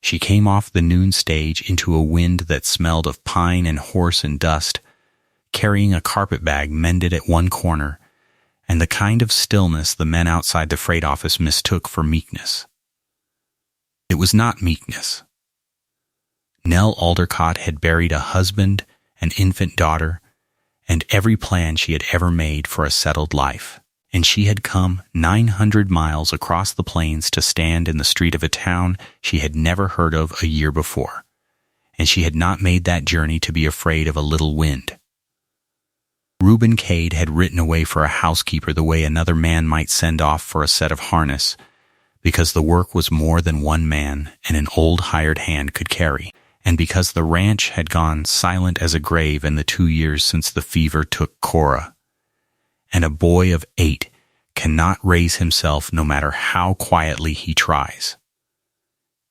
She came off the noon stage into a wind that smelled of pine and horse and dust, carrying a carpetbag mended at one corner, and the kind of stillness the men outside the freight office mistook for meekness. It was not meekness. Nell Aldercott had buried a husband, an infant daughter, and every plan she had ever made for a settled life, and she had come 900 miles across the plains to stand in the street of a town she had never heard of a year before, and she had not made that journey to be afraid of a little wind. Reuben Cade had written away for a housekeeper the way another man might send off for a set of harness, because the work was more than one man and an old hired hand could carry, and because the ranch had gone silent as a grave in the 2 years since the fever took Cora, and a boy of 8 cannot raise himself no matter how quietly he tries.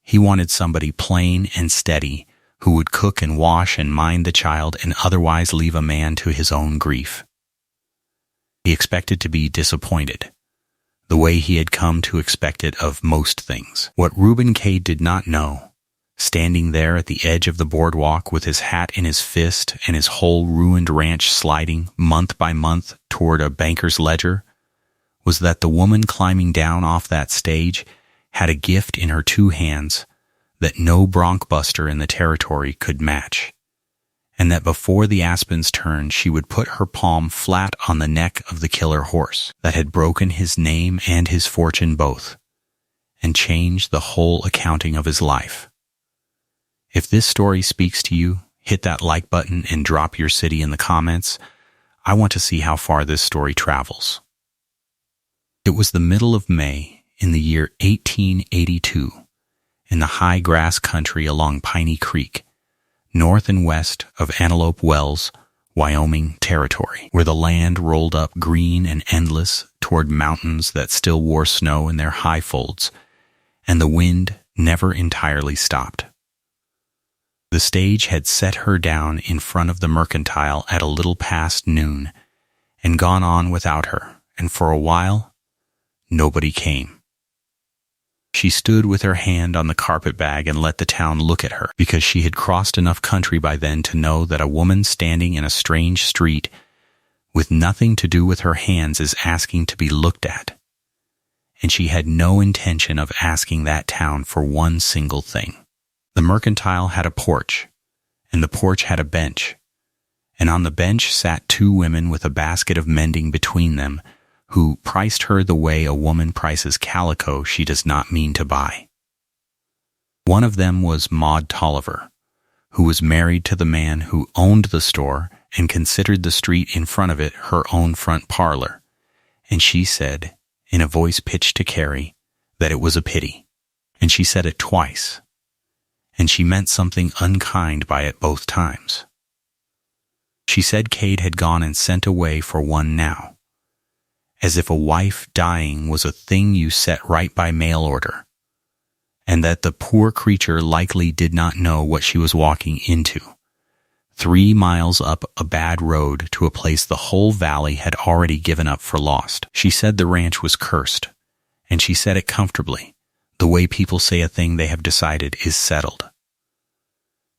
He wanted somebody plain and steady who would cook and wash and mind the child and otherwise leave a man to his own grief. He expected to be disappointed, the way he had come to expect it of most things. What Reuben Cade did not know, standing there at the edge of the boardwalk with his hat in his fist and his whole ruined ranch sliding month by month toward a banker's ledger, was that the woman climbing down off that stage had a gift in her 2 hands that no bronc buster in the territory could match, and that before the aspens turned she would put her palm flat on the neck of the killer horse that had broken his name and his fortune both, and change the whole accounting of his life. If this story speaks to you, hit that like button and drop your city in the comments. I want to see how far this story travels. It was the middle of May in the year 1882, in the high grass country along Piney Creek, north and west of Antelope Wells, Wyoming territory, where the land rolled up green and endless toward mountains that still wore snow in their high folds, and the wind never entirely stopped. The stage had set her down in front of the Mercantile at a little past noon, and gone on without her, and for a while, nobody came. She stood with her hand on the carpetbag and let the town look at her, because she had crossed enough country by then to know that a woman standing in a strange street with nothing to do with her hands is asking to be looked at. And she had no intention of asking that town for one single thing. The Mercantile had a porch, and the porch had a bench, and on the bench sat 2 women with a basket of mending between them, who priced her the way a woman prices calico she does not mean to buy. One of them was Maud Tolliver, who was married to the man who owned the store and considered the street in front of it her own front parlor, and she said, in a voice pitched to Carrie, that it was a pity, and she said it twice, and she meant something unkind by it both times. She said Cade had gone and sent away for one now, as if a wife dying was a thing you set right by mail order, and that the poor creature likely did not know what she was walking into, 3 miles up a bad road to a place the whole valley had already given up for lost. She said the ranch was cursed, and she said it comfortably, the way people say a thing they have decided is settled.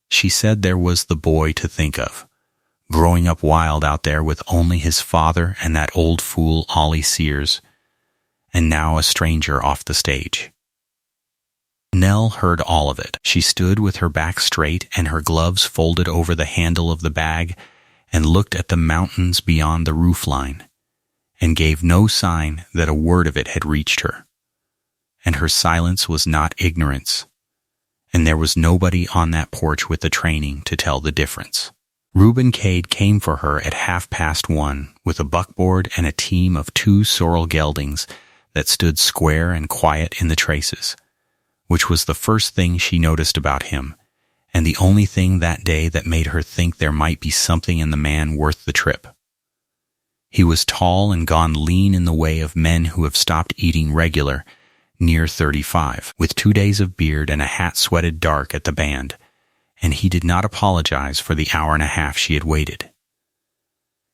She said there was the boy to think of, growing up wild out there with only his father and that old fool Ollie Sears, and now a stranger off the stage. Nell heard all of it. She stood with her back straight and her gloves folded over the handle of the bag and looked at the mountains beyond the roofline, and gave no sign that a word of it had reached her. And her silence was not ignorance, and there was nobody on that porch with the training to tell the difference. Reuben Cade came for her at 1:30 with a buckboard and a team of 2 sorrel geldings that stood square and quiet in the traces, which was the first thing she noticed about him, and the only thing that day that made her think there might be something in the man worth the trip. He was tall and gone lean in the way of men who have stopped eating regular, near 35, with 2 days of beard and a hat sweated dark at the band, and he did not apologize for the hour and a half she had waited.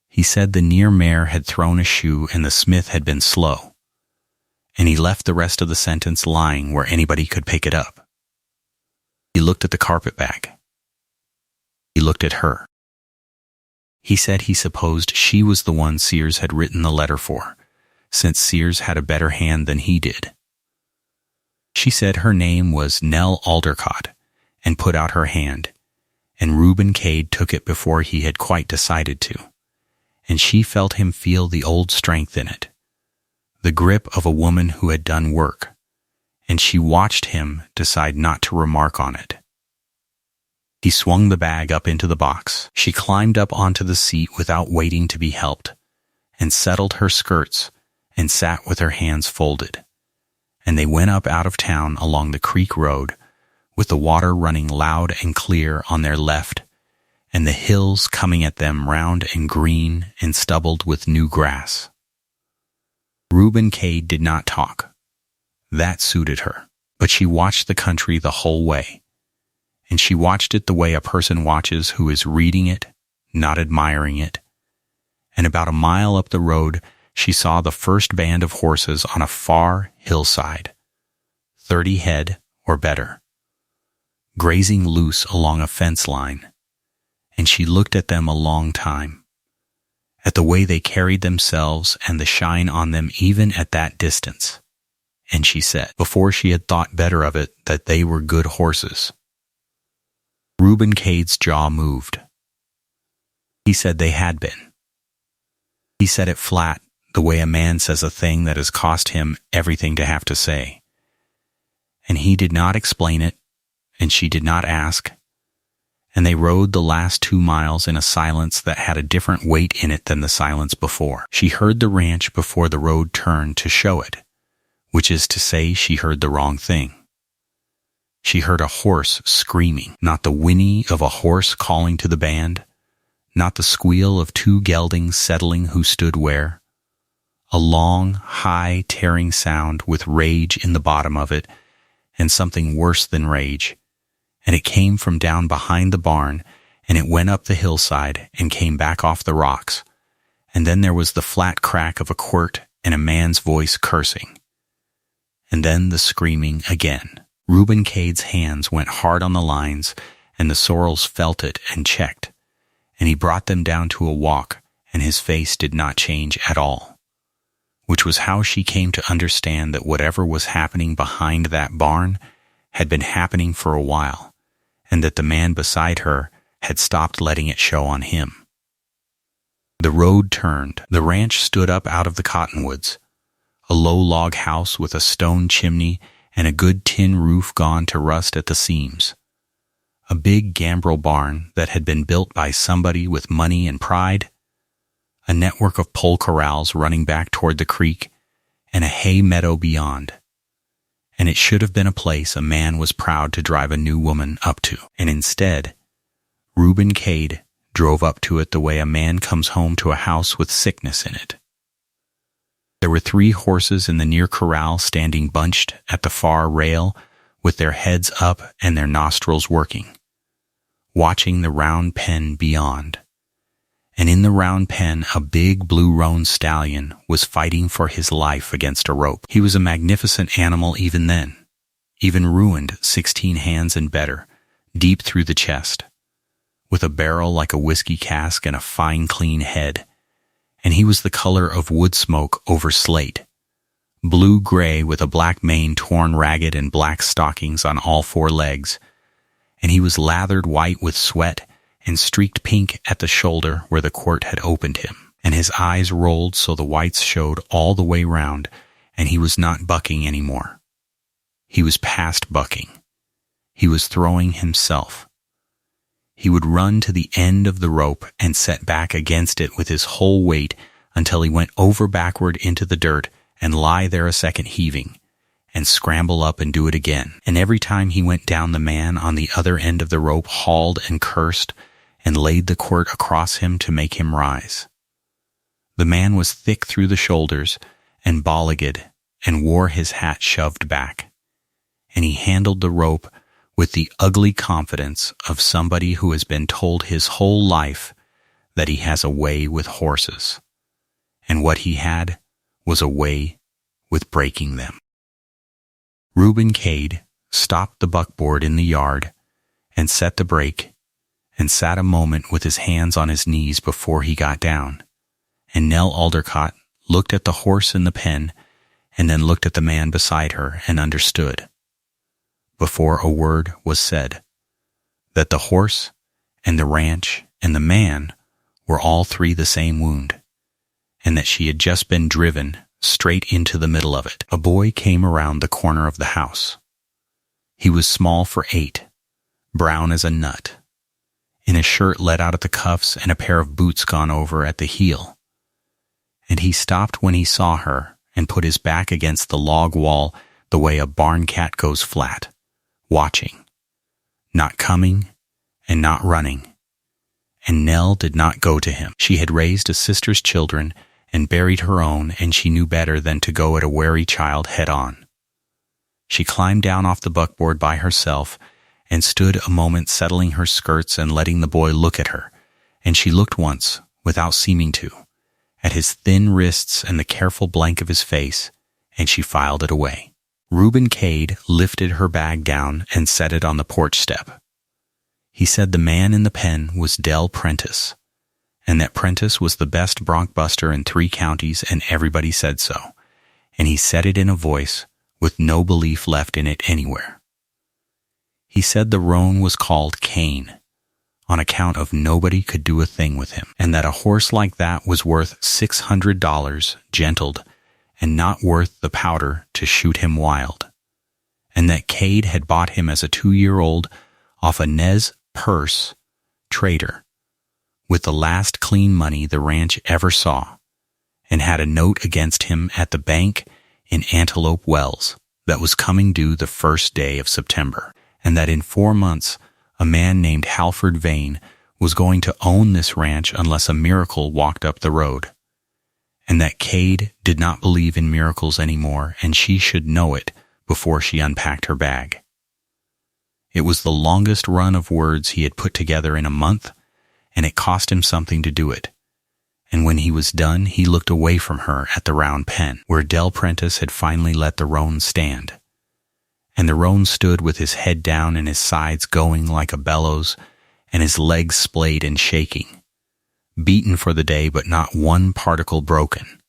He said the near mare had thrown a shoe and the smith had been slow, and he left the rest of the sentence lying where anybody could pick it up. He looked at the carpetbag. He looked at her. He said he supposed she was the one Sears had written the letter for, since Sears had a better hand than he did. She said her name was Nell Aldercott and put out her hand, and Reuben Cade took it before he had quite decided to, and she felt him feel the old strength in it, the grip of a woman who had done work, and she watched him decide not to remark on it. He swung the bag up into the box. She climbed up onto the seat without waiting to be helped, and settled her skirts and sat with her hands folded. And they went up out of town along the creek road, with the water running loud and clear on their left, and the hills coming at them round and green and stubbled with new grass. Reuben Cade did not talk. That suited her, but she watched the country the whole way. And she watched it the way a person watches who is reading it, not admiring it. And about a mile up the road, she saw the first band of horses on a far hillside, 30 head or better, grazing loose along a fence line. And she looked at them a long time, at the way they carried themselves and the shine on them even at that distance. And she said, before she had thought better of it, that they were good horses. Reuben Cade's jaw moved. He said they had been. He said it flat, the way a man says a thing that has cost him everything to have to say. And he did not explain it, and she did not ask, and they rode the last 2 miles in a silence that had a different weight in it than the silence before. She heard the ranch before the road turned to show it, which is to say she heard the wrong thing. She heard a horse screaming, not the whinny of a horse calling to the band, not the squeal of 2 geldings settling who stood where. A long, high, tearing sound with rage in the bottom of it, and something worse than rage. And it came from down behind the barn, and it went up the hillside and came back off the rocks. And then there was the flat crack of a quirt and a man's voice cursing. And then the screaming again. Reuben Cade's hands went hard on the lines, and the sorrels felt it and checked, and he brought them down to a walk, and his face did not change at all, which was how she came to understand that whatever was happening behind that barn had been happening for a while, and that the man beside her had stopped letting it show on him. The road turned. The ranch stood up out of the cottonwoods, a low log house with a stone chimney and a good tin roof gone to rust at the seams. A big gambrel barn that had been built by somebody with money and pride, a network of pole corrals running back toward the creek, and a hay meadow beyond. And it should have been a place a man was proud to drive a new woman up to. And instead, Reuben Cade drove up to it the way a man comes home to a house with sickness in it. There were 3 horses in the near corral standing bunched at the far rail with their heads up and their nostrils working, watching the round pen beyond. And in the round pen a big blue roan stallion was fighting for his life against a rope. He was a magnificent animal even then, even ruined 16 hands and better, deep through the chest, with a barrel like a whiskey cask and a fine clean head. And he was the color of wood smoke over slate, blue-gray with a black mane torn ragged and black stockings on all 4 legs, and he was lathered white with sweat and streaked pink at the shoulder where the quirt had opened him, and his eyes rolled so the whites showed all the way round, and he was not bucking any more. He was past bucking. He was throwing himself. He would run to the end of the rope and set back against it with his whole weight until he went over backward into the dirt and lie there a second heaving, and scramble up and do it again. And every time he went down, the man on the other end of the rope hauled and cursed and laid the quirt across him to make him rise. The man was thick through the shoulders and ball-legged and wore his hat shoved back, and he handled the rope with the ugly confidence of somebody who has been told his whole life that he has a way with horses, and what he had was a way with breaking them. Reuben Cade stopped the buckboard in the yard and set the brake, and sat a moment with his hands on his knees before he got down. And Nell Aldercott looked at the horse in the pen and then looked at the man beside her and understood, before a word was said, that the horse and the ranch and the man were all three the same wound, and that she had just been driven straight into the middle of it. A boy came around the corner of the house. He was small for 8, brown as a nut, in a shirt let out at the cuffs and a pair of boots gone over at the heel. And he stopped when he saw her and put his back against the log wall the way a barn cat goes flat, watching, not coming and not running. And Nell did not go to him. She had raised a sister's children and buried her own, and she knew better than to go at a wary child head on. She climbed down off the buckboard by herself and stood a moment settling her skirts and letting the boy look at her, and she looked once, without seeming to, at his thin wrists and the careful blank of his face, and she filed it away. Reuben Cade lifted her bag down and set it on the porch step. He said the man in the pen was Del Prentice, and that Prentice was the best bronc buster in 3 counties, and everybody said so, and he said it in a voice with no belief left in it anywhere. He said the roan was called Cain, on account of nobody could do a thing with him, and that a horse like that was worth $600 gentled, and not worth the powder to shoot him wild, and that Cade had bought him as a 2-year-old off a Nez Perce trader, with the last clean money the ranch ever saw, and had a note against him at the bank in Antelope Wells that was coming due the first day of September, and that in 4 months a man named Halford Vane was going to own this ranch unless a miracle walked up the road, and that Cade did not believe in miracles anymore, and she should know it before she unpacked her bag. It was the longest run of words he had put together in a month, and it cost him something to do it. And when he was done, he looked away from her at the round pen, where Del Prentice had finally let the roan stand. And the roan stood with his head down and his sides going like a bellows, and his legs splayed and shaking, beaten for the day but not one particle broken.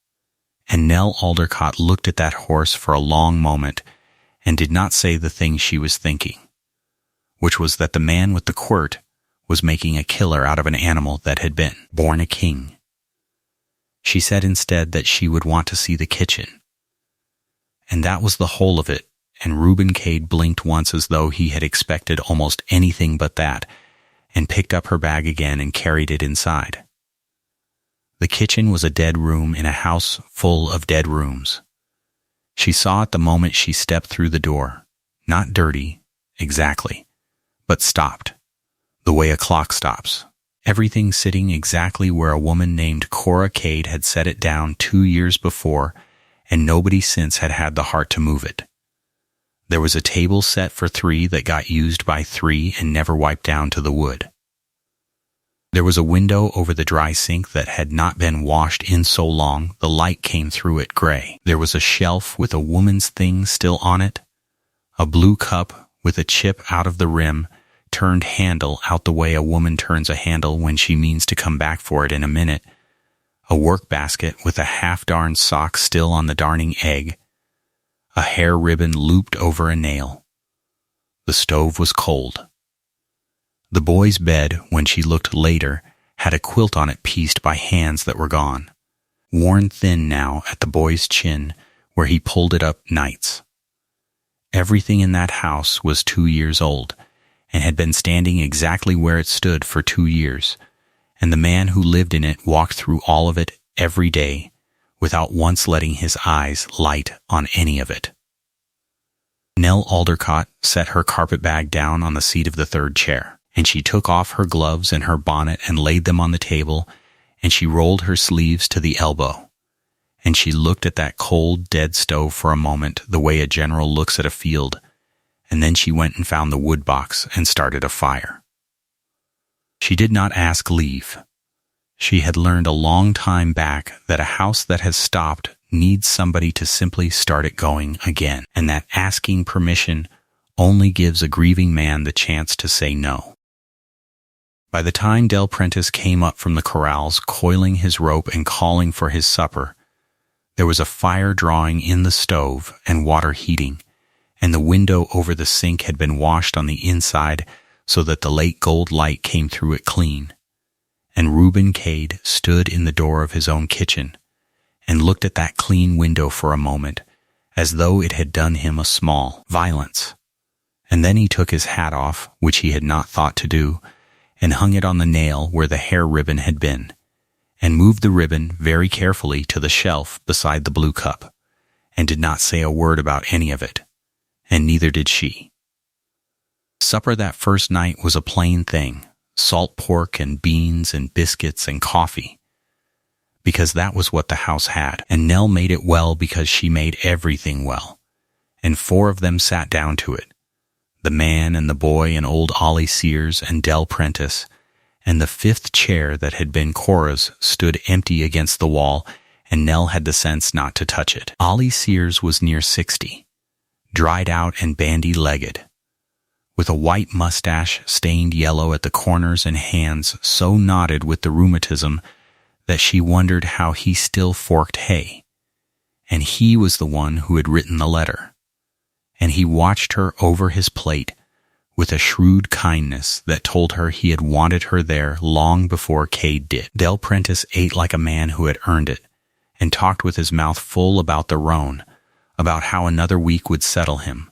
And Nell Aldercott looked at that horse for a long moment and did not say the thing she was thinking, which was that the man with the quirt was making a killer out of an animal that had been born a king. She said instead that she would want to see the kitchen. And that was the whole of it, and Reuben Cade blinked once as though he had expected almost anything but that, and picked up her bag again and carried it inside. The kitchen was a dead room in a house full of dead rooms. She saw it the moment she stepped through the door, not dirty, exactly, but stopped, the way a clock stops, everything sitting exactly where a woman named Cora Cade had set it down 2 years before, and nobody since had had the heart to move it. There was a table set for 3 that got used by 3 and never wiped down to the wood. There was a window over the dry sink that had not been washed in so long the light came through it gray. There was a shelf with a woman's thing still on it, a blue cup with a chip out of the rim, turned handle out the way a woman turns a handle when she means to come back for it in a minute, a work basket with a half-darned sock still on the darning egg, a hair ribbon looped over a nail. The stove was cold. The boy's bed, when she looked later, had a quilt on it pieced by hands that were gone, worn thin now at the boy's chin where he pulled it up nights. Everything in that house was 2 years old and had been standing exactly where it stood for 2 years, and the man who lived in it walked through all of it every day without once letting his eyes light on any of it. Nell Aldercott set her carpetbag down on the seat of the 3rd chair, and she took off her gloves and her bonnet and laid them on the table, and she rolled her sleeves to the elbow, and she looked at that cold, dead stove for a moment the way a general looks at a field, and then she went and found the wood box and started a fire. She did not ask leave. She had learned a long time back that a house that has stopped needs somebody to simply start it going again, and that asking permission only gives a grieving man the chance to say no. By the time Del Prentice came up from the corrals, coiling his rope and calling for his supper, there was a fire drawing in the stove and water heating, and the window over the sink had been washed on the inside so that the late gold light came through it clean. And Reuben Cade stood in the door of his own kitchen and looked at that clean window for a moment, as though it had done him a small violence. And then he took his hat off, which he had not thought to do, and hung it on the nail where the hair ribbon had been, and moved the ribbon very carefully to the shelf beside the blue cup, and did not say a word about any of it, and neither did she. Supper that first night was a plain thing, salt pork and beans and biscuits and coffee, because that was what the house had, and Nell made it well because she made everything well, and 4 of them sat down to it, the man and the boy and old Ollie Sears and Del Prentice, and the 5th chair that had been Cora's stood empty against the wall, and Nell had the sense not to touch it. Ollie Sears was near 60, dried out and bandy-legged, with a white mustache stained yellow at the corners and hands so knotted with the rheumatism that she wondered how he still forked hay. And he was the one who had written the letter. And he watched her over his plate with a shrewd kindness that told her he had wanted her there long before Cade did. Del Prentice ate like a man who had earned it, and talked with his mouth full about the roan, about how another week would settle him,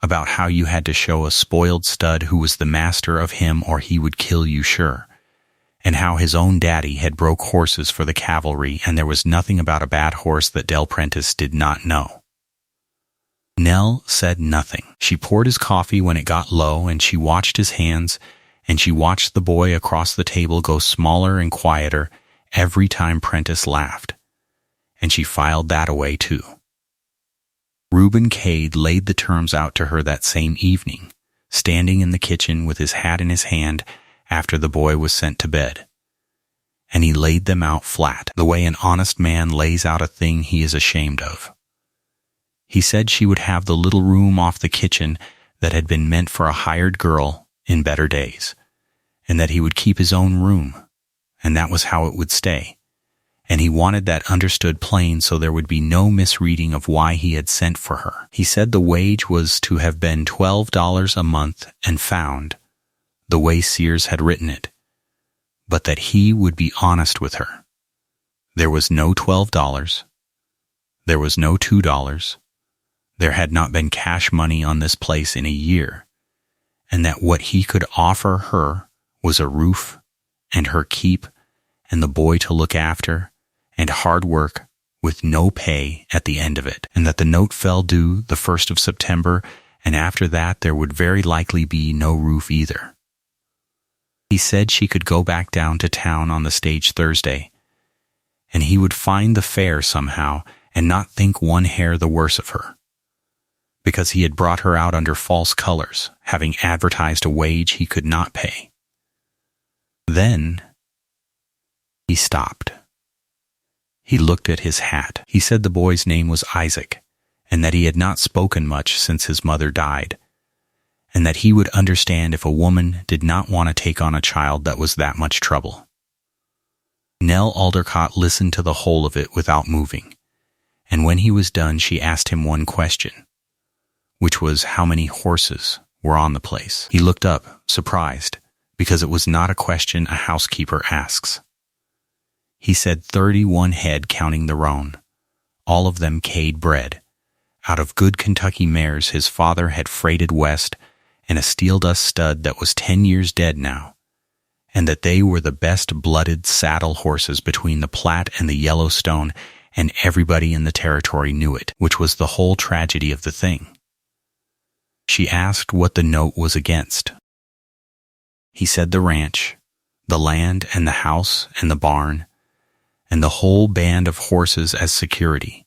about how you had to show a spoiled stud who was the master of him or he would kill you sure, and how his own daddy had broke horses for the cavalry and there was nothing about a bad horse that Del Prentice did not know. Nell said nothing. She poured his coffee when it got low, and she watched his hands, and she watched the boy across the table go smaller and quieter every time Prentice laughed, and she filed that away too. Reuben Cade laid the terms out to her that same evening, standing in the kitchen with his hat in his hand after the boy was sent to bed. And he laid them out flat, the way an honest man lays out a thing he is ashamed of. He said she would have the little room off the kitchen that had been meant for a hired girl in better days, and that he would keep his own room, and that was how it would stay. And he wanted that understood plain so there would be no misreading of why he had sent for her. He said the wage was to have been $12 a month and found, the way Sears had written it, but that he would be honest with her. There was no $12. There was no $2. There had not been cash money on this place in a year, and that what he could offer her was a roof and her keep and the boy to look after and hard work with no pay at the end of it, and that the note fell due the 1st of September, and after that there would very likely be no roof either. He said she could go back down to town on the stage Thursday, and he would find the fare somehow and not think one hair the worse of her, because he had brought her out under false colors, having advertised a wage he could not pay. Then he stopped. He looked at his hat. He said the boy's name was Isaac, and that he had not spoken much since his mother died, and that he would understand if a woman did not want to take on a child that was that much trouble. Nell Aldercott listened to the whole of it without moving, and when he was done she asked him one question, which was how many horses were on the place. He looked up, surprised, because it was not a question a housekeeper asks. He said 31 head counting the roan, all of them Cade bred, out of good Kentucky mares his father had freighted west, and a steel dust stud that was 10 years dead now, and that they were the best-blooded saddle horses between the Platte and the Yellowstone, and everybody in the territory knew it, which was the whole tragedy of the thing. She asked what the note was against. He said the ranch, the land and the house and the barn, and the whole band of horses as security,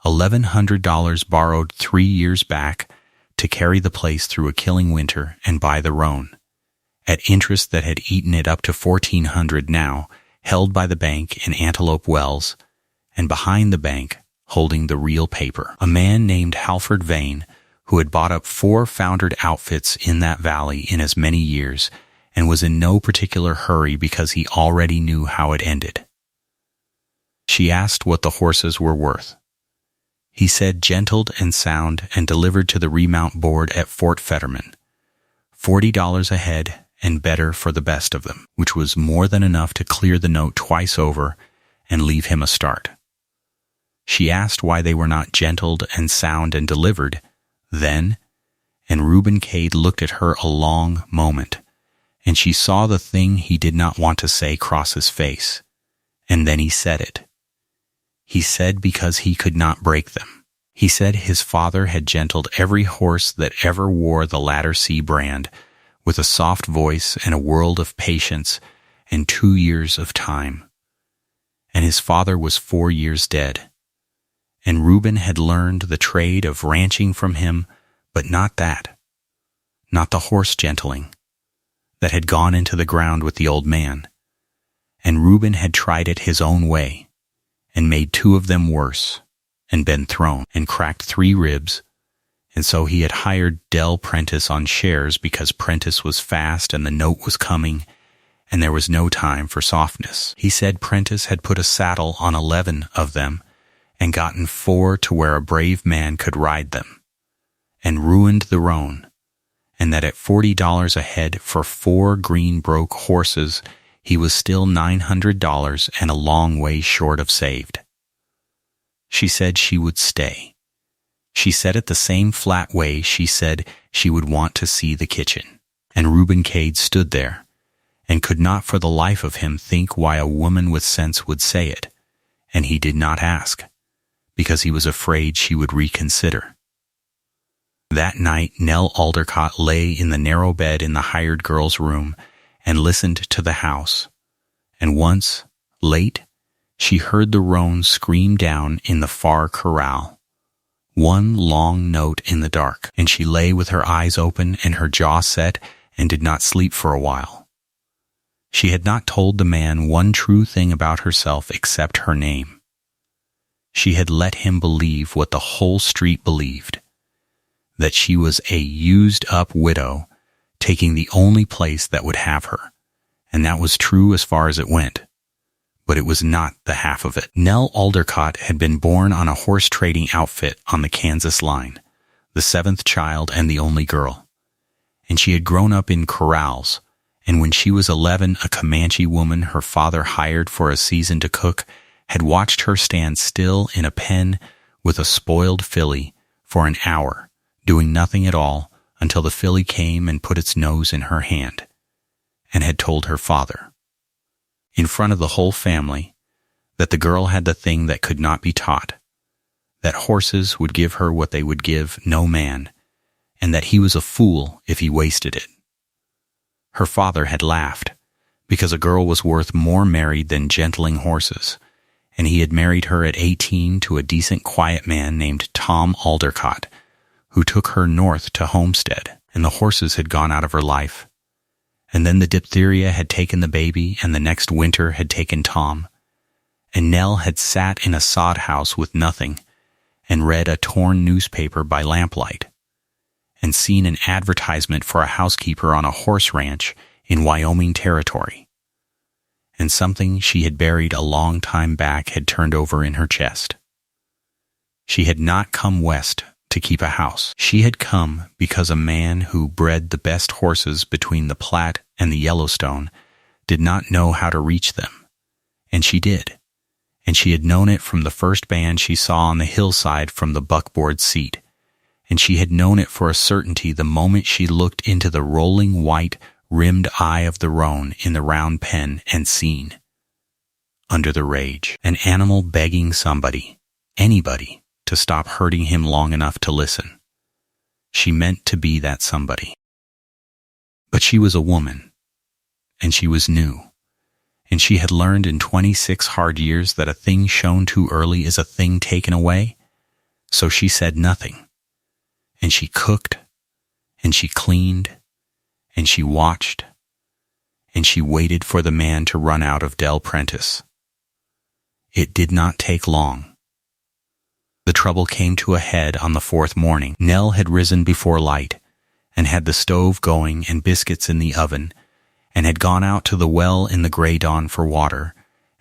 $1,100 borrowed 3 years back to carry the place through a killing winter and buy the roan, at interest that had eaten it up to $1,400 now, held by the bank in Antelope Wells, and behind the bank, holding the real paper, a man named Halford Vane, who had bought up 4 foundered outfits in that valley in as many years and was in no particular hurry because he already knew how it ended. She asked what the horses were worth. He said gentled and sound and delivered to the remount board at Fort Fetterman. $40 a head and better for the best of them, which was more than enough to clear the note twice over and leave him a start. She asked why they were not gentled and sound and delivered then, and Reuben Cade looked at her a long moment, and she saw the thing he did not want to say cross his face, and then he said it. He said because he could not break them. He said his father had gentled every horse that ever wore the Ladder C brand with a soft voice and a world of patience and 2 years of time. And his father was 4 years dead. And Reuben had learned the trade of ranching from him, but not that. Not the horse gentling that had gone into the ground with the old man. And Reuben had tried it his own way, and made 2 of them worse, and been thrown, and cracked 3 ribs, and so he had hired Del Prentice on shares because Prentice was fast and the note was coming, and there was no time for softness. He said Prentice had put a saddle on 11 of them, and gotten 4 to where a brave man could ride them, and ruined the roan, and that at $40 a head for 4 green broke horses, he was still $900 and a long way short of saved. She said she would stay. She said it the same flat way she said she would want to see the kitchen. And Reuben Cade stood there, and could not for the life of him think why a woman with sense would say it, and he did not ask, because he was afraid she would reconsider. That night Nell Aldercott lay in the narrow bed in the hired girl's room and listened to the house, and once, late, she heard the roan scream down in the far corral. One long note in the dark, and she lay with her eyes open and her jaw set and did not sleep for a while. She had not told the man one true thing about herself except her name. She had let him believe what the whole street believed, that she was a used-up widow taking the only place that would have her, and that was true as far as it went. But it was not the half of it. Nell Aldercott had been born on a horse-trading outfit on the Kansas line, the 7th child and the only girl. And she had grown up in corrals, and when she was 11, a Comanche woman her father hired for a season to cook had watched her stand still in a pen with a spoiled filly for an hour, doing nothing at all until the filly came and put its nose in her hand, and had told her father, in front of the whole family, that the girl had the thing that could not be taught, that horses would give her what they would give no man, and that he was a fool if he wasted it. Her father had laughed, because a girl was worth more married than gentling horses, and he had married her at 18 to a decent quiet man named Tom Aldercott, who took her north to Homestead, and the horses had gone out of her life. And then the diphtheria had taken the baby, and the next winter had taken Tom, and Nell had sat in a sod house with nothing, and read a torn newspaper by lamplight, and seen an advertisement for a housekeeper on a horse ranch in Wyoming Territory. And something she had buried a long time back had turned over in her chest. She had not come west to keep a house. She had come because a man who bred the best horses between the Platte and the Yellowstone did not know how to reach them, and she did. And she had known it from the first band she saw on the hillside from the buckboard seat, and she had known it for a certainty the moment she looked into the rolling white rimmed eye of the roan in the round pen and seen, under the rage, an animal begging somebody, anybody, to stop hurting him long enough to listen. She meant to be that somebody. But she was a woman, and she was new, and she had learned in 26 hard years that a thing shown too early is a thing taken away, so she said nothing, and she cooked, and she cleaned, and she watched, and she waited for the man to run out of Del Prentice. It did not take long. The trouble came to a head on the fourth morning. Nell had risen before light, and had the stove going and biscuits in the oven, and had gone out to the well in the gray dawn for water,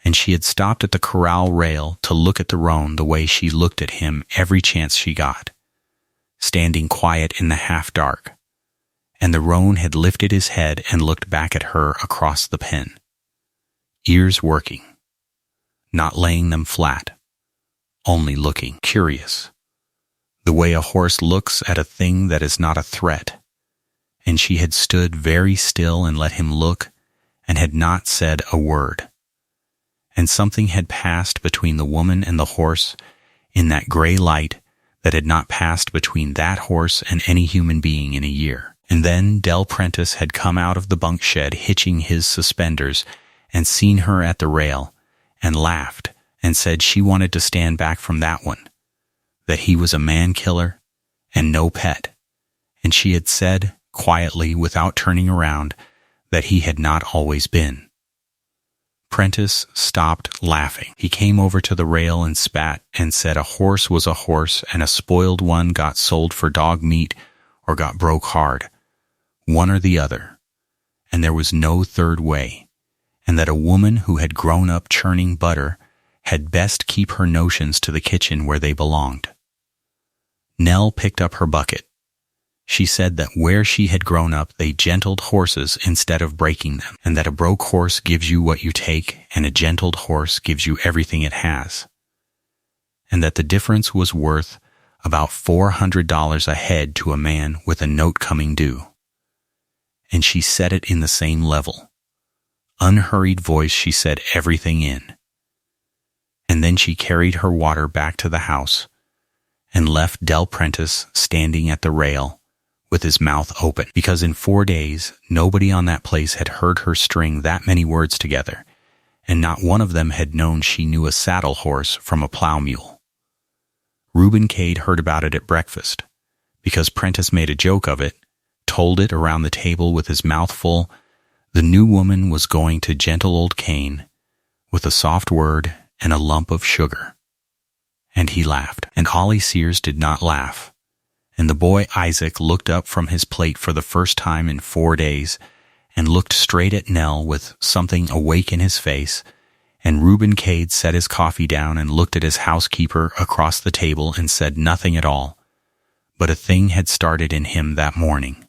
and she had stopped at the corral rail to look at the roan the way she looked at him every chance she got, standing quiet in the half-dark, and the roan had lifted his head and looked back at her across the pen, ears working, not laying them flat, only looking curious, the way a horse looks at a thing that is not a threat. And she had stood very still and let him look, and had not said a word. And something had passed between the woman and the horse in that gray light that had not passed between that horse and any human being in a year. And then Del Prentice had come out of the bunk shed hitching his suspenders and seen her at the rail, and laughed and said she wanted to stand back from that one, that he was a man-killer and no pet, and she had said, quietly, without turning around, that he had not always been. Prentice stopped laughing. He came over to the rail and spat and said a horse was a horse, and a spoiled one got sold for dog meat or got broke hard, one or the other, and there was no third way, and that a woman who had grown up churning butter had best keep her notions to the kitchen where they belonged. Nell picked up her bucket. She said that where she had grown up they gentled horses instead of breaking them, and that a broke horse gives you what you take and a gentled horse gives you everything it has, and that the difference was worth about $400 a head to a man with a note coming due. And she said it in the same level, unhurried voice. She said everything in. And then she carried her water back to the house and left Del Prentice standing at the rail with his mouth open, because in 4 days nobody on that place had heard her string that many words together, and not one of them had known she knew a saddle horse from a plow mule. Reuben Cade heard about it at breakfast, because Prentice made a joke of it, told it around the table with his mouth full. The new woman was going to gentle old Cain with a soft word and a lump of sugar. And he laughed, and Ollie Sears did not laugh. And the boy Isaac looked up from his plate for the first time in 4 days and looked straight at Nell with something awake in his face, and Reuben Cade set his coffee down and looked at his housekeeper across the table and said nothing at all. But a thing had started in him that morning,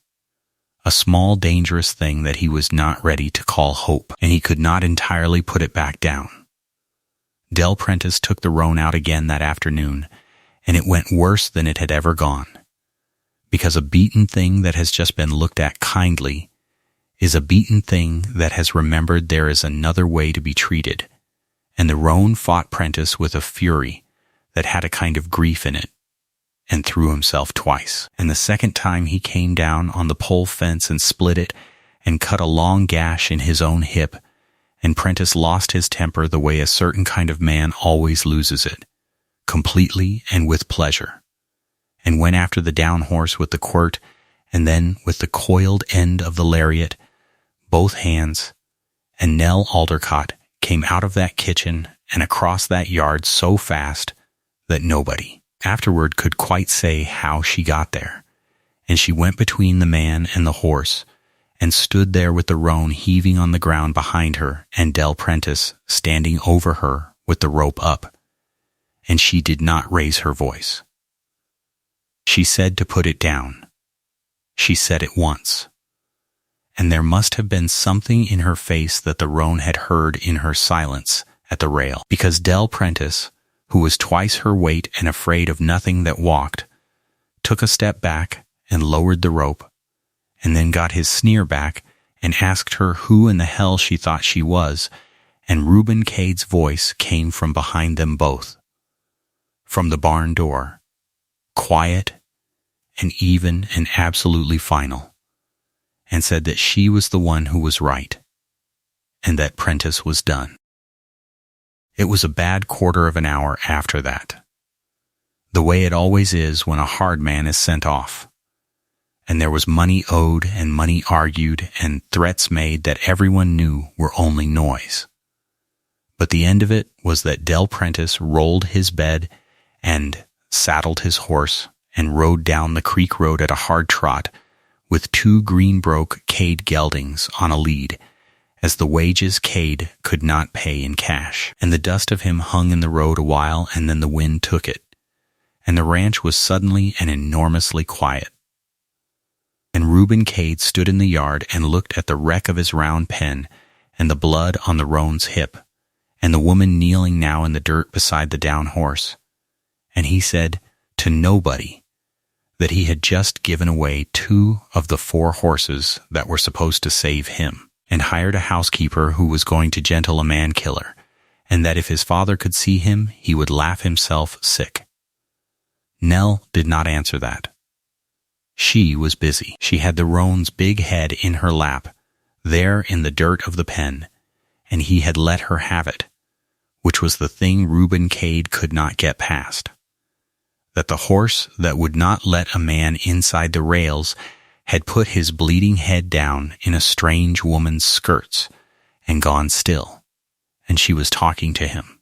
a small dangerous thing that he was not ready to call hope, and he could not entirely put it back down. Del Prentice took the roan out again that afternoon, and it went worse than it had ever gone, because a beaten thing that has just been looked at kindly is a beaten thing that has remembered there is another way to be treated, and the roan fought Prentice with a fury that had a kind of grief in it, and threw himself twice. And the second time he came down on the pole fence and split it and cut a long gash in his own hip, and Prentice lost his temper the way a certain kind of man always loses it, completely and with pleasure, and went after the down horse with the quirt, and then with the coiled end of the lariat, both hands, and Nell Aldercott came out of that kitchen and across that yard so fast that nobody afterward could quite say how she got there, and she went between the man and the horse, and stood there with the roan heaving on the ground behind her and Del Prentice standing over her with the rope up, and she did not raise her voice. She said to put it down. She said it once, and there must have been something in her face that the roan had heard in her silence at the rail, because Del Prentice, who was twice her weight and afraid of nothing that walked, took a step back and lowered the rope, and then got his sneer back and asked her who in the hell she thought she was, and Reuben Cade's voice came from behind them both, from the barn door, quiet and even and absolutely final, and said that she was the one who was right, and that Prentice was done. It was a bad quarter of an hour after that, the way it always is when a hard man is sent off, and there was money owed and money argued and threats made that everyone knew were only noise. But the end of it was that Del Prentice rolled his bed and saddled his horse, and rode down the creek road at a hard trot, with 2 Greenbroke Cade geldings on a lead, as the wages Cade could not pay in cash. And the dust of him hung in the road a while, and then the wind took it, and the ranch was suddenly and enormously quiet. And Reuben Cade stood in the yard and looked at the wreck of his round pen, and the blood on the roan's hip, and the woman kneeling now in the dirt beside the down horse. And he said to nobody that he had just given away 2 of the 4 horses that were supposed to save him, and hired a housekeeper who was going to gentle a man-killer, and that if his father could see him, he would laugh himself sick. Nell did not answer that. She was busy. She had the roan's big head in her lap, there in the dirt of the pen, and he had let her have it, which was the thing Reuben Cade could not get past. That the horse that would not let a man inside the rails had put his bleeding head down in a strange woman's skirts and gone still, and she was talking to him,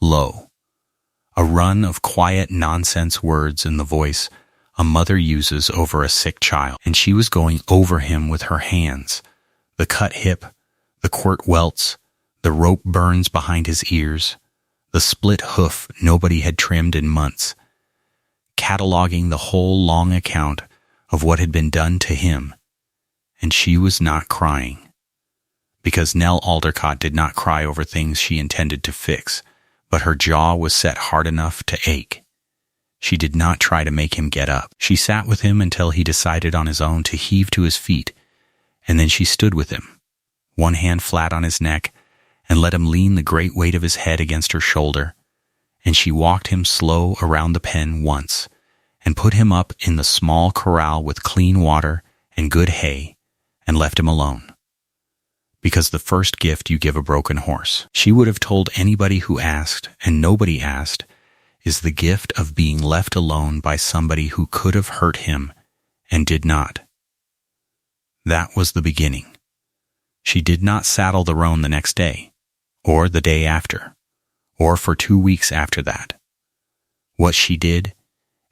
low, a run of quiet nonsense words in the voice a mother uses over a sick child, and she was going over him with her hands, the cut hip, the quirt welts, the rope burns behind his ears, the split hoof nobody had trimmed in months, cataloging the whole long account of what had been done to him, and she was not crying, because Nell Aldercott did not cry over things she intended to fix, but her jaw was set hard enough to ache. She did not try to make him get up. She sat with him until he decided on his own to heave to his feet, and then she stood with him, one hand flat on his neck, and let him lean the great weight of his head against her shoulder, and she walked him slow around the pen once, and put him up in the small corral with clean water and good hay, and left him alone. Because the first gift you give a broken horse, she would have told anybody who asked, and nobody asked, is the gift of being left alone by somebody who could have hurt him and did not. That was the beginning. She did not saddle the roan the next day, or the day after, or for 2 weeks after that. What she did,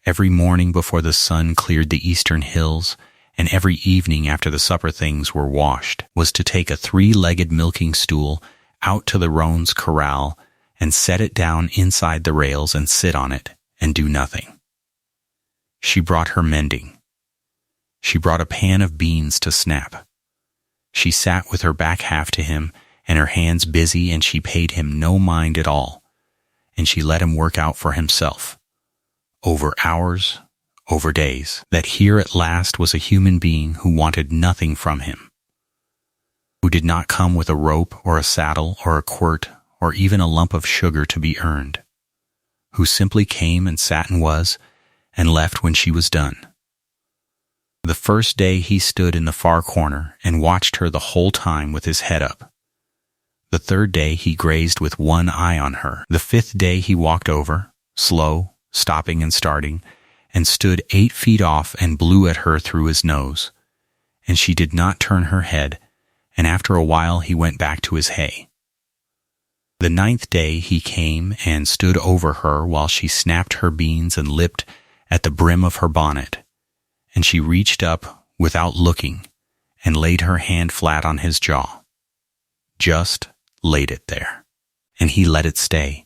every morning before the sun cleared the eastern hills, and every evening after the supper things were washed, was to take a 3-legged milking stool out to the roan's corral and set it down inside the rails and sit on it and do nothing. She brought her mending. She brought a pan of beans to snap. She sat with her back half to him and her hands busy, and she paid him no mind at all, and she let him work out for himself, over hours, over days, that here at last was a human being who wanted nothing from him, who did not come with a rope or a saddle or a quirt or even a lump of sugar to be earned, who simply came and sat and was, and left when she was done. The first day he stood in the far corner and watched her the whole time with his head up. The 3rd day he grazed with one eye on her. The 5th day he walked over, slow, stopping and starting, and stood 8 feet off and blew at her through his nose. And she did not turn her head, and after a while he went back to his hay. The 9th day he came and stood over her while she snapped her beans and lipped at the brim of her bonnet, and she reached up without looking and laid her hand flat on his jaw. Just laid it there, and he let it stay,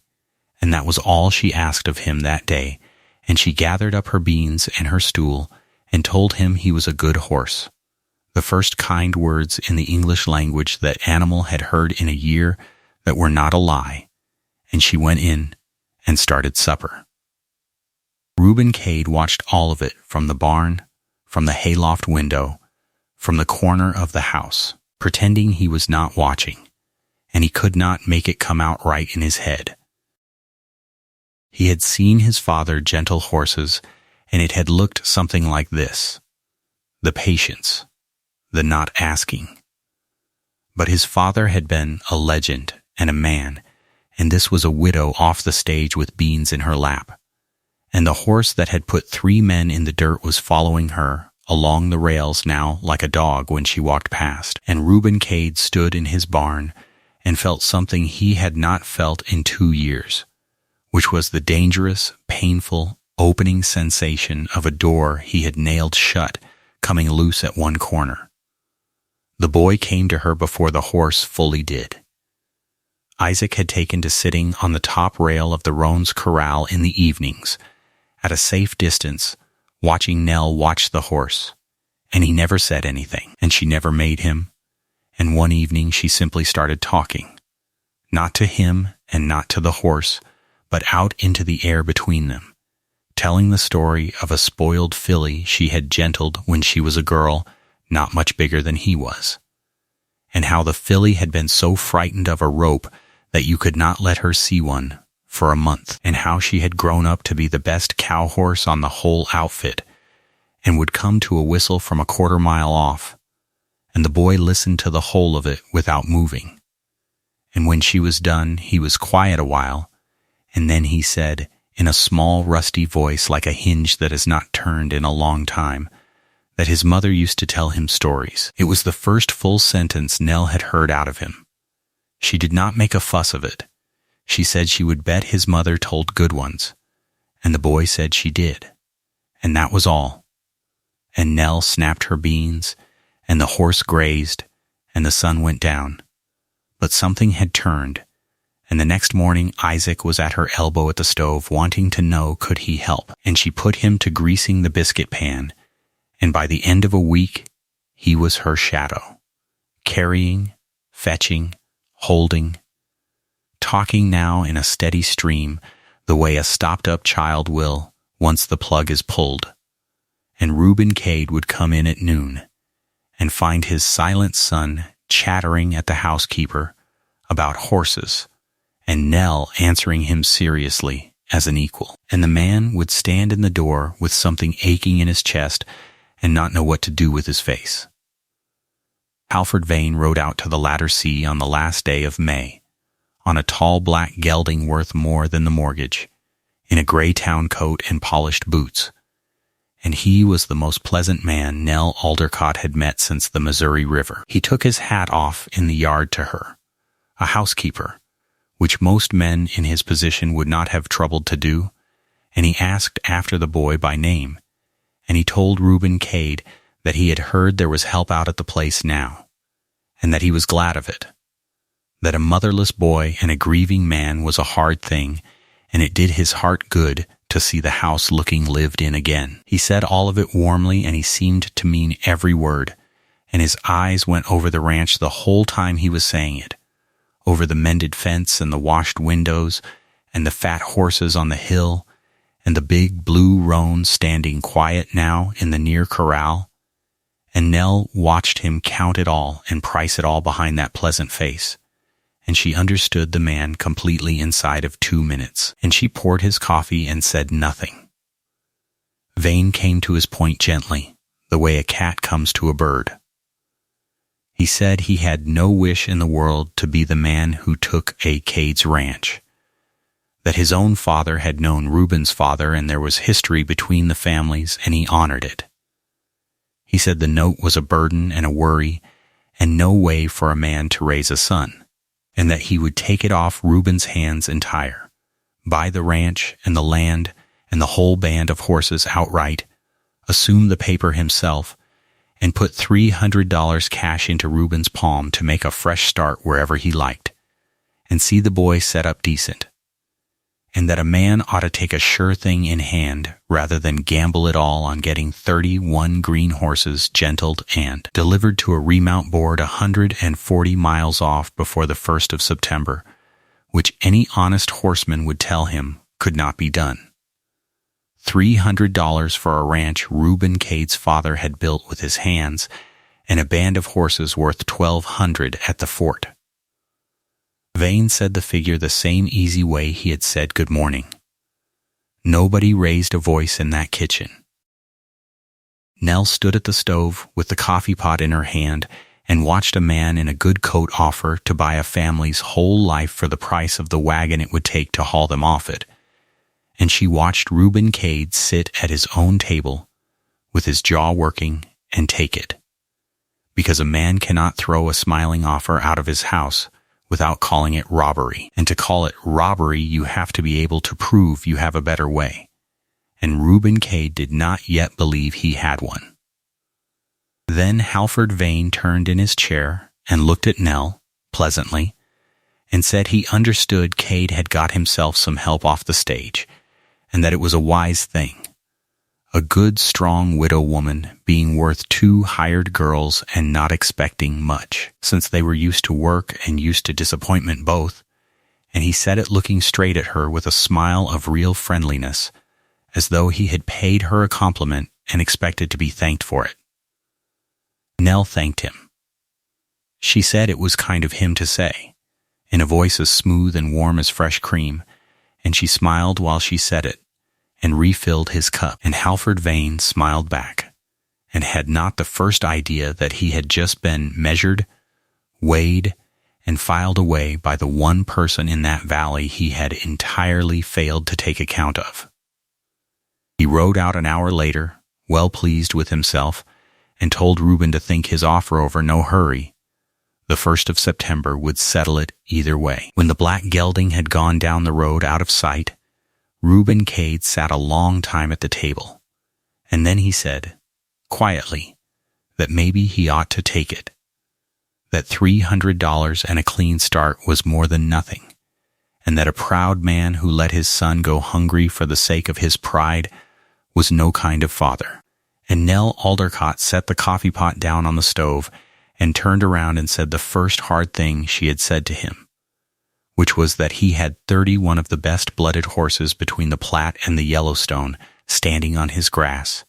and that was all she asked of him that day, and she gathered up her beans and her stool and told him he was a good horse, the first kind words in the English language that animal had heard in a year that were not a lie, and she went in and started supper. Reuben Cade watched all of it from the barn, from the hayloft window, from the corner of the house, pretending he was not watching, and he could not make it come out right in his head. He had seen his father gentle horses, and it had looked something like this: the patience, the not asking. But his father had been a legend and a man, and this was a widow off the stage with beans in her lap, and the horse that had put 3 men in the dirt was following her along the rails now like a dog when she walked past, and Reuben Cade stood in his barn and felt something he had not felt in 2 years, which was the dangerous, painful, opening sensation of a door he had nailed shut coming loose at one corner. The boy came to her before the horse fully did. Isaac had taken to sitting on the top rail of the roan's corral in the evenings, at a safe distance, watching Nell watch the horse, and he never said anything, and she never made him, and one evening she simply started talking, not to him and not to the horse, but out into the air between them, telling the story of a spoiled filly she had gentled when she was a girl not much bigger than he was, and how the filly had been so frightened of a rope that you could not let her see one for a month, and how she had grown up to be the best cow horse on the whole outfit, and would come to a whistle from a quarter-mile off, and the boy listened to the whole of it without moving. And when she was done, he was quiet a while, and then he said, in a small, rusty voice like a hinge that has not turned in a long time, that his mother used to tell him stories. It was the first full sentence Nell had heard out of him. She did not make a fuss of it. She said she would bet his mother told good ones, and the boy said she did, and that was all. And Nell snapped her beans, and the horse grazed, and the sun went down. But something had turned, and the next morning Isaac was at her elbow at the stove wanting to know could he help, and she put him to greasing the biscuit pan, and by the end of a week he was her shadow, carrying, fetching, holding, talking now in a steady stream the way a stopped-up child will once the plug is pulled. And Reuben Cade would come in at noon and find his silent son chattering at the housekeeper about horses, and Nell answering him seriously as an equal. And the man would stand in the door with something aching in his chest and not know what to do with his face. Halford Vane rode out to the Lattersea on the last day of May, on a tall black gelding worth more than the mortgage, in a gray town coat and polished boots, and he was the most pleasant man Nell Aldercott had met since the Missouri River. He took his hat off in the yard to her, a housekeeper, which most men in his position would not have troubled to do, and he asked after the boy by name, and he told Reuben Cade that he had heard there was help out at the place now, and that he was glad of it, that a motherless boy and a grieving man was a hard thing, and it did his heart good to see the house looking lived in again. He said all of it warmly, and he seemed to mean every word, and his eyes went over the ranch the whole time he was saying it, over the mended fence and the washed windows and the fat horses on the hill and the big blue roan standing quiet now in the near corral. And Nell watched him count it all and price it all behind that pleasant face, and she understood the man completely inside of 2 minutes, and she poured his coffee and said nothing. Vane came to his point gently, the way a cat comes to a bird. He said he had no wish in the world to be the man who took a Cade's ranch, that his own father had known Reuben's father and there was history between the families, and he honored it. He said the note was a burden and a worry and no way for a man to raise a son, and that he would take it off Reuben's hands entire, buy the ranch and the land and the whole band of horses outright, assume the paper himself, and put $300 cash into Reuben's palm to make a fresh start wherever he liked, and see the boy set up decent, and that a man ought to take a sure thing in hand rather than gamble it all on getting 31 green horses gentled and delivered to a remount board 140 miles off before the 1st of September, which any honest horseman would tell him could not be done. $300 for a ranch Reuben Cade's father had built with his hands, and a band of horses worth $1,200 at the fort. Vane said the figure the same easy way he had said good morning. Nobody raised a voice in that kitchen. Nell stood at the stove with the coffee pot in her hand and watched a man in a good coat offer to buy a family's whole life for the price of the wagon it would take to haul them off it. And she watched Reuben Cade sit at his own table with his jaw working and take it. Because a man cannot throw a smiling offer out of his house without calling it robbery. And to call it robbery, you have to be able to prove you have a better way. and Reuben Cade did not yet believe he had one. Then Halford Vane turned in his chair and looked at Nell, pleasantly, and said he understood Cade had got himself some help off the stage, and that it was a wise thing. A good, strong widow woman being worth 2 hired girls and not expecting much, since they were used to work and used to disappointment both, and he said it looking straight at her with a smile of real friendliness, as though he had paid her a compliment and expected to be thanked for it. Nell thanked him. She said it was kind of him to say, in a voice as smooth and warm as fresh cream, and she smiled while she said it, and refilled his cup, and Halford Vane smiled back, and had not the first idea that he had just been measured, weighed, and filed away by the one person in that valley he had entirely failed to take account of. He rode out an hour later, well pleased with himself, and told Reuben to think his offer over, no hurry. The 1st of September would settle it either way. When the black gelding had gone down the road out of sight, Reuben Cade sat a long time at the table, and then he said, quietly, that maybe he ought to take it, that $300 and a clean start was more than nothing, and that a proud man who let his son go hungry for the sake of his pride was no kind of father. And Nell Aldercott set the coffee pot down on the stove and turned around and said the first hard thing she had said to him, which was that he had 31 of the best-blooded horses between the Platte and the Yellowstone standing on his grass,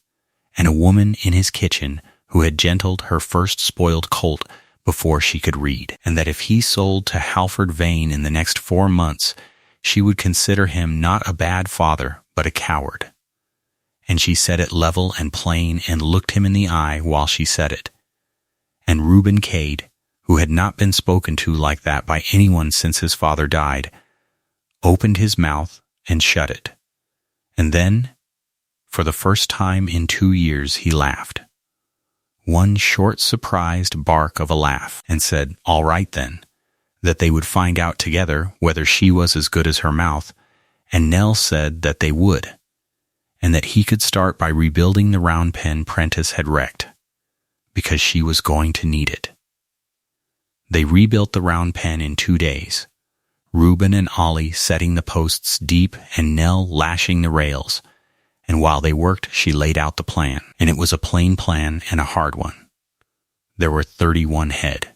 and a woman in his kitchen who had gentled her first spoiled colt before she could read, and that if he sold to Halford Vane in the next 4 months, she would consider him not a bad father, but a coward. And she said it level and plain and looked him in the eye while she said it. And Reuben Cade, who had not been spoken to like that by anyone since his father died, opened his mouth and shut it. And then, for the first time in 2 years, he laughed. One short, surprised bark of a laugh, and said, all right then, that they would find out together whether she was as good as her mouth, and Nell said that they would, and that he could start by rebuilding the round pen Prentice had wrecked, because she was going to need it. They rebuilt the round pen in 2 days, Reuben and Ollie setting the posts deep and Nell lashing the rails, and while they worked she laid out the plan, and it was a plain plan and a hard one. There were 31 head.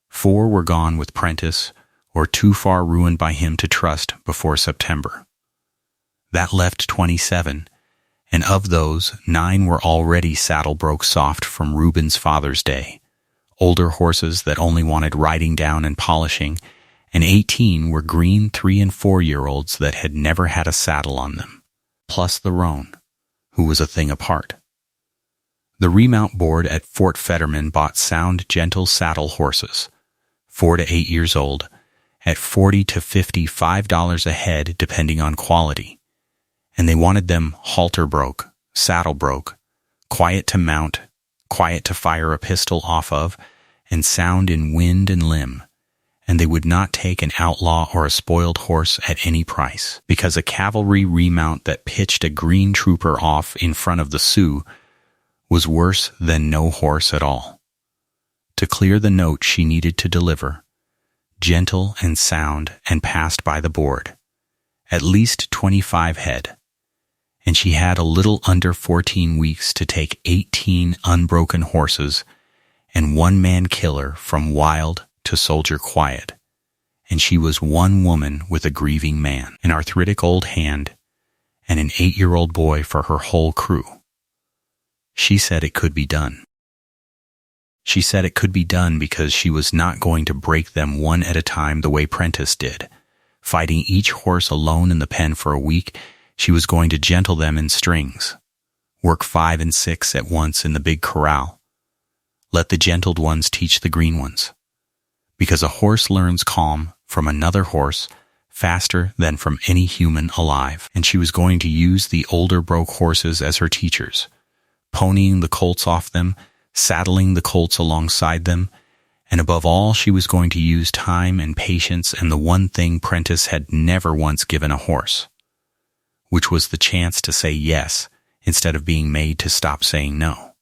4 were gone with Prentice, or too far ruined by him to trust before September. That left 27, and of those, 9 were already saddle-broke soft from Reuben's father's day, older horses that only wanted riding down and polishing, and 18 were green 3- and 4-year-olds that had never had a saddle on them, plus the roan, who was a thing apart. The remount board at Fort Fetterman bought sound, gentle saddle horses, 4 to 8 years old, at $40 to $55 a head depending on quality, and they wanted them halter-broke, saddle-broke, quiet to mount, quiet to fire a pistol off of, and sound in wind and limb, and they would not take an outlaw or a spoiled horse at any price, because a cavalry remount that pitched a green trooper off in front of the Sioux was worse than no horse at all. To clear the note she needed to deliver, gentle and sound and passed by the board, at least 25 head, and she had a little under 14 weeks to take 18 unbroken horses and one-man killer from wild to soldier quiet, and she was one woman with a grieving man, an arthritic old hand, and an 8-year-old boy for her whole crew. She said it could be done. She said it could be done because she was not going to break them one at a time the way Prentice did. Fighting each horse alone in the pen for a week, she was going to gentle them in strings, work 5 and 6 at once in the big corral. Let the gentled ones teach the green ones. Because a horse learns calm from another horse faster than from any human alive, and she was going to use the older broke horses as her teachers, ponying the colts off them, saddling the colts alongside them, and above all she was going to use time and patience and the one thing Prentice had never once given a horse, which was the chance to say yes instead of being made to stop saying no.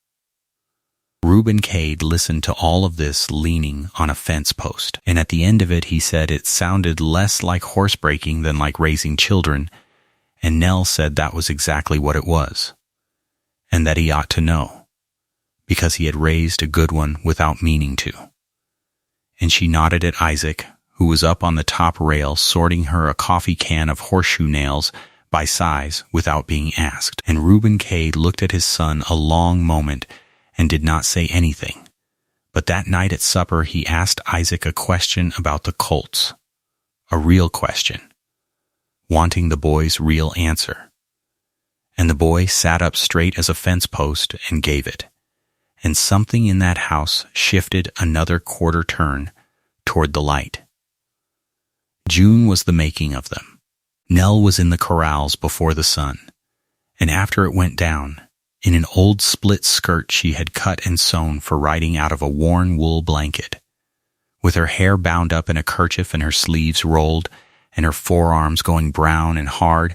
Reuben Cade listened to all of this leaning on a fence post, and at the end of it he said it sounded less like horse breaking than like raising children, and Nell said that was exactly what it was, and that he ought to know, because he had raised a good one without meaning to. And she nodded at Isaac, who was up on the top rail sorting her a coffee can of horseshoe nails by size without being asked. And Reuben Cade looked at his son a long moment and did not say anything. But that night at supper he asked Isaac a question about the colts, a real question, wanting the boy's real answer. And the boy sat up straight as a fence post and gave it. And something in that house shifted another quarter turn toward the light. June was the making of them. Nell was in the corrals before the sun, and after it went down, in an old split skirt she had cut and sewn for riding out of a worn wool blanket, with her hair bound up in a kerchief and her sleeves rolled and her forearms going brown and hard,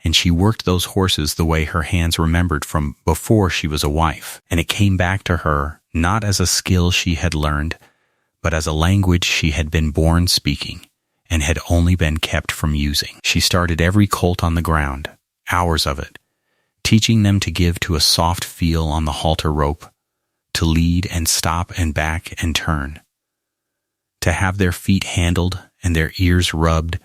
and she worked those horses the way her hands remembered from before she was a wife, and it came back to her not as a skill she had learned, but as a language she had been born speaking and had only been kept from using. She started every colt on the ground, hours of it, teaching them to give to a soft feel on the halter rope, to lead and stop and back and turn, to have their feet handled and their ears rubbed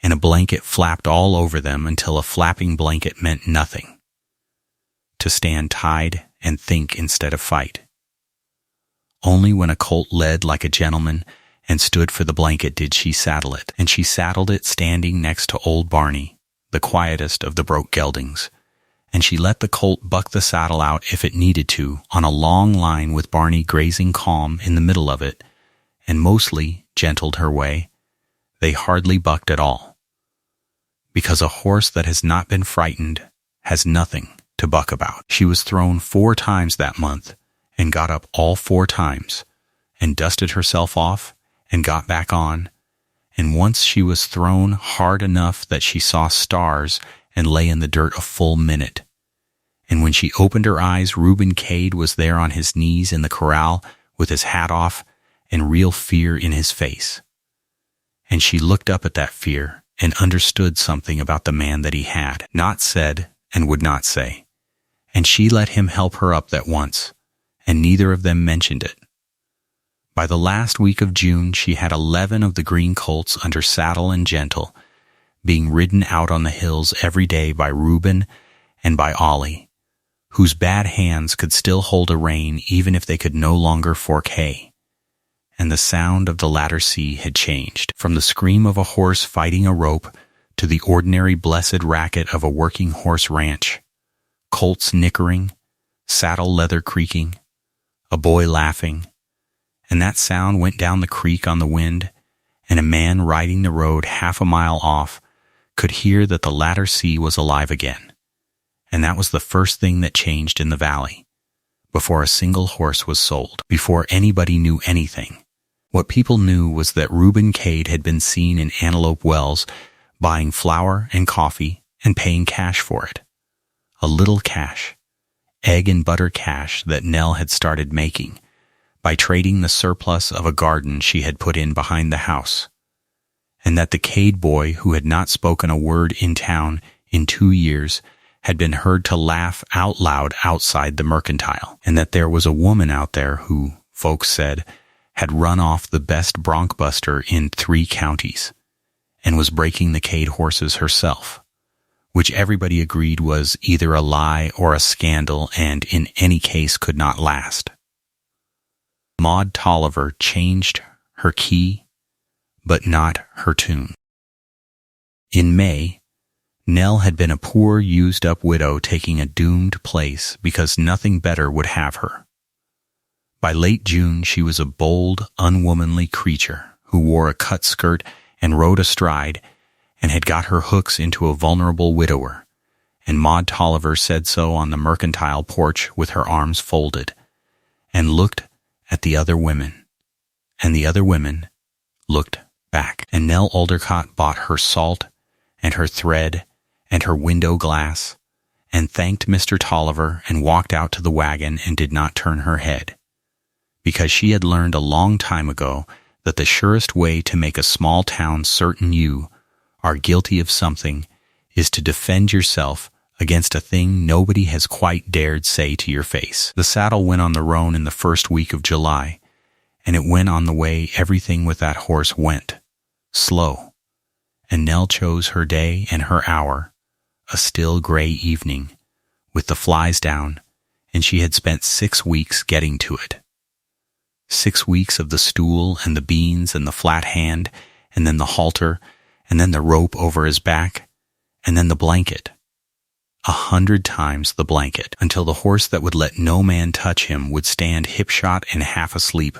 and a blanket flapped all over them until a flapping blanket meant nothing, to stand tied and think instead of fight. Only when a colt led like a gentleman and stood for the blanket did she saddle it, and she saddled it standing next to old Barney, the quietest of the broke geldings, and she let the colt buck the saddle out if it needed to on a long line with Barney grazing calm in the middle of it, and mostly gentled her way. They hardly bucked at all, because a horse that has not been frightened has nothing to buck about. She was thrown 4 times that month and got up all 4 times and dusted herself off and got back on, and once she was thrown hard enough that she saw stars and lay in the dirt a full minute. And when she opened her eyes, Reuben Cade was there on his knees in the corral with his hat off and real fear in his face. And she looked up at that fear and understood something about the man that he had not said and would not say. And she let him help her up that once, and neither of them mentioned it. By the last week of June, she had 11 of the green colts under saddle and gentle, being ridden out on the hills every day by Reuben and by Ollie, whose bad hands could still hold a rein even if they could no longer fork hay. And the sound of the latter sea had changed from the scream of a horse fighting a rope to the ordinary blessed racket of a working horse ranch, colts nickering, saddle leather creaking, a boy laughing, and that sound went down the creek on the wind, and a man riding the road half a mile off could hear that the latter sea was alive again. And that was the first thing that changed in the valley, before a single horse was sold, before anybody knew anything. What people knew was that Reuben Cade had been seen in Antelope Wells buying flour and coffee and paying cash for it. A little cash, egg and butter cash that Nell had started making by trading the surplus of a garden she had put in behind the house, and that the Cade boy who had not spoken a word in town in 2 years had been heard to laugh out loud outside the mercantile, and that there was a woman out there who, folks said, had run off the best bronc buster in 3 counties, and was breaking the Cade horses herself, which everybody agreed was either a lie or a scandal and in any case could not last. Maud Tolliver changed her key, but not her tune. In May, Nell had been a poor, used-up widow taking a doomed place because nothing better would have her. By late June, she was a bold, unwomanly creature who wore a cut skirt and rode astride and had got her hooks into a vulnerable widower, and Maud Tolliver said so on the mercantile porch with her arms folded, and looked at the other women, and the other women looked back. And Nell Aldercott bought her salt and her thread and her window glass, and thanked Mr. Tolliver and walked out to the wagon and did not turn her head, because she had learned a long time ago that the surest way to make a small town certain you are guilty of something is to defend yourself against a thing nobody has quite dared say to your face. The saddle went on the roan in the first week of July, and it went on the way everything with that horse went, slow, and Nell chose her day and her hour, a still gray evening, with the flies down, and she had spent 6 weeks getting to it. 6 weeks of the stool and the beans and the flat hand, and then the halter, and then the rope over his back, and then the blanket. 100 times the blanket, until the horse that would let no man touch him would stand hip-shot and half asleep,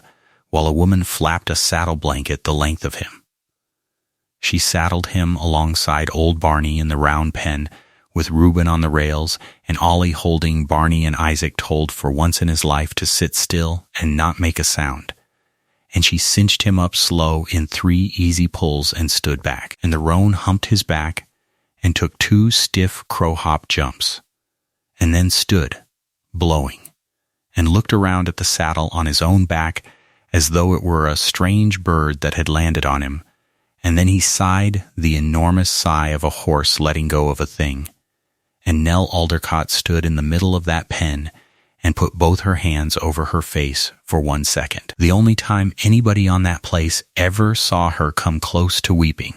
while a woman flapped a saddle blanket the length of him. She saddled him alongside old Barney in the round pen, with Reuben on the rails, and Ollie holding Barney and Isaac, told for once in his life to sit still and not make a sound. And she cinched him up slow in 3 easy pulls and stood back, and the roan humped his back and took 2 stiff crow-hop jumps, and then stood, blowing, and looked around at the saddle on his own back as though it were a strange bird that had landed on him, and then he sighed the enormous sigh of a horse letting go of a thing, and Nell Aldercott stood in the middle of that pen and put both her hands over her face for 1 second, the only time anybody on that place ever saw her come close to weeping.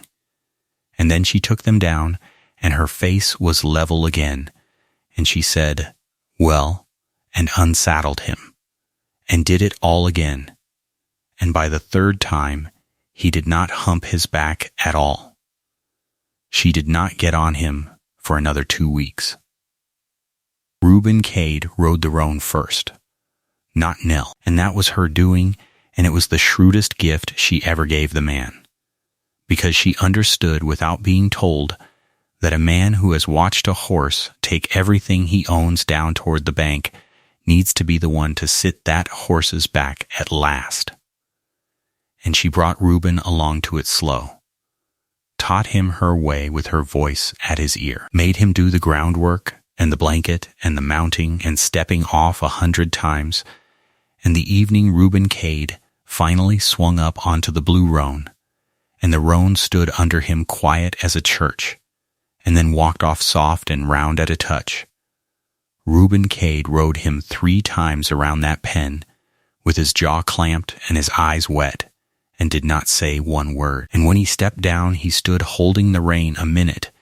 And then she took them down, and her face was level again, and she said, "Well," and unsaddled him, and did it all again, and by the 3rd time he did not hump his back at all. She did not get on him for another 2 weeks. Reuben Cade rode the roan first, not Nell, and that was her doing, and it was the shrewdest gift she ever gave the man, because she understood without being told that a man who has watched a horse take everything he owns down toward the bank needs to be the one to sit that horse's back at last. And she brought Reuben along to it slow, taught him her way with her voice at his ear, made him do the groundwork and the blanket and the mounting and stepping off 100 times, and the evening Reuben Cade finally swung up onto the blue roan, and the roan stood under him quiet as a church, and then walked off soft and round at a touch. Reuben Cade rode him 3 times around that pen, with his jaw clamped and his eyes wet, and did not say 1 word. And when he stepped down, he stood holding the rein a minute,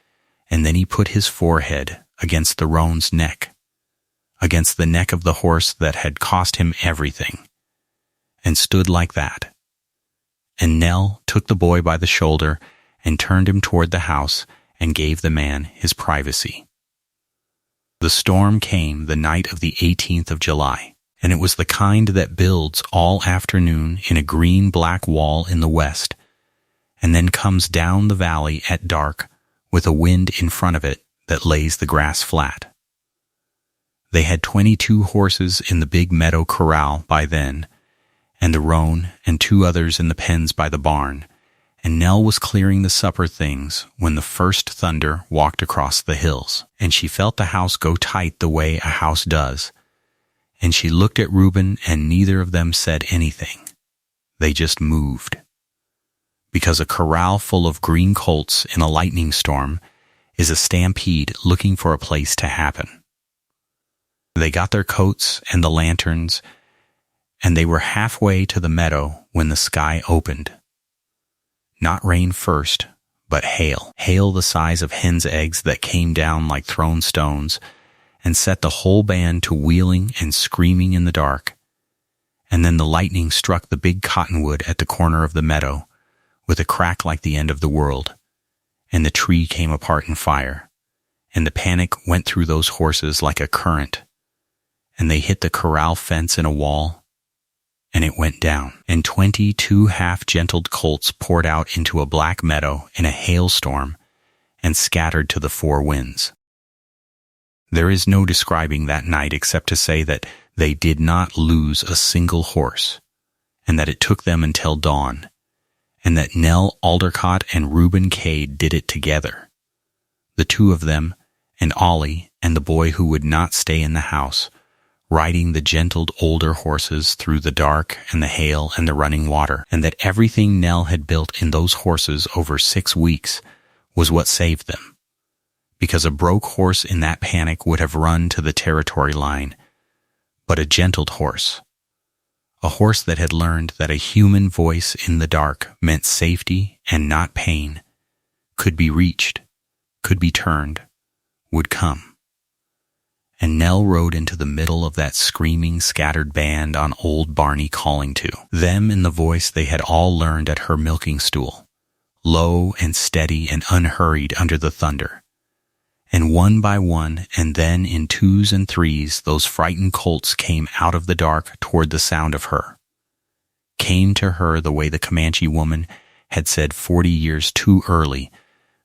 and then he put his forehead against the roan's neck, against the neck of the horse that had cost him everything, and stood like that. And Nell took the boy by the shoulder and turned him toward the house and gave the man his privacy. The storm came the night of the 18th of July, and it was the kind that builds all afternoon in a green-black wall in the west, and then comes down the valley at dark with a wind in front of it that lays the grass flat. They had 22 horses in the big meadow corral by then, and the roan and 2 others in the pens by the barn, and Nell was clearing the supper things when the first thunder walked across the hills, and she felt the house go tight the way a house does, and she looked at Reuben, and neither of them said anything. They just moved. Because a corral full of green colts in a lightning storm is a stampede looking for a place to happen. They got their coats and the lanterns, and they were halfway to the meadow when the sky opened. Not rain first, but hail. Hail the size of hens' eggs that came down like thrown stones and set the whole band to wheeling and screaming in the dark. And then the lightning struck the big cottonwood at the corner of the meadow with a crack like the end of the world, and the tree came apart in fire, and the panic went through those horses like a current, and they hit the corral fence in a wall, and it went down, and 22 half-gentled colts poured out into a black meadow in a hailstorm and scattered to the 4 winds. There is no describing that night except to say that they did not lose a single horse, and that it took them until dawn, and that Nell Aldercott and Reuben Cade did it together. the two of them, and Ollie and the boy who would not stay in the house, riding the gentled older horses through the dark and the hail and the running water, and that everything Nell had built in those horses over 6 weeks was what saved them. Because a broke horse in that panic would have run to the territory line, but a gentled horse, a horse that had learned that a human voice in the dark meant safety and not pain, could be reached, could be turned, would come. And Nell rode into the middle of that screaming, scattered band on old Barney calling to them in the voice they had all learned at her milking stool, low and steady and unhurried under the thunder. And one by one, and then in 2s and 3s, those frightened colts came out of the dark toward the sound of her, came to her the way the Comanche woman had said 40 years too early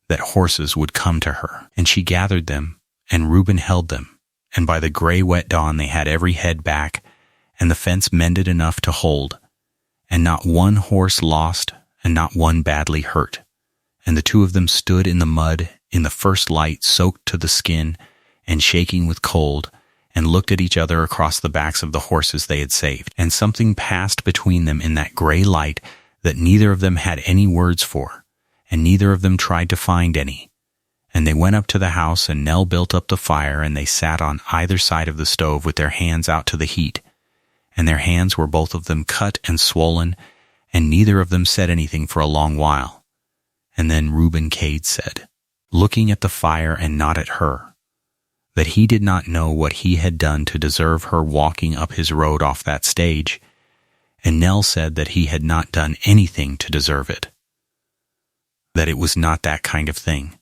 that horses would come to her. And she gathered them, and Reuben held them, and by the gray wet dawn they had every head back, and the fence mended enough to hold, and not one horse lost, and not one badly hurt. And the two of them stood in the mud in the first light, soaked to the skin and shaking with cold, and looked at each other across the backs of the horses they had saved. And something passed between them in that gray light that neither of them had any words for, and neither of them tried to find any. And they went up to the house, and Nell built up the fire, and they sat on either side of the stove with their hands out to the heat. And their hands were both of them cut and swollen, and neither of them said anything for a long while. And then Reuben Cade said, looking at the fire and not at her, that he did not know what he had done to deserve her walking up his road off that stage, and Nell said that he had not done anything to deserve it, that it was not that kind of thing,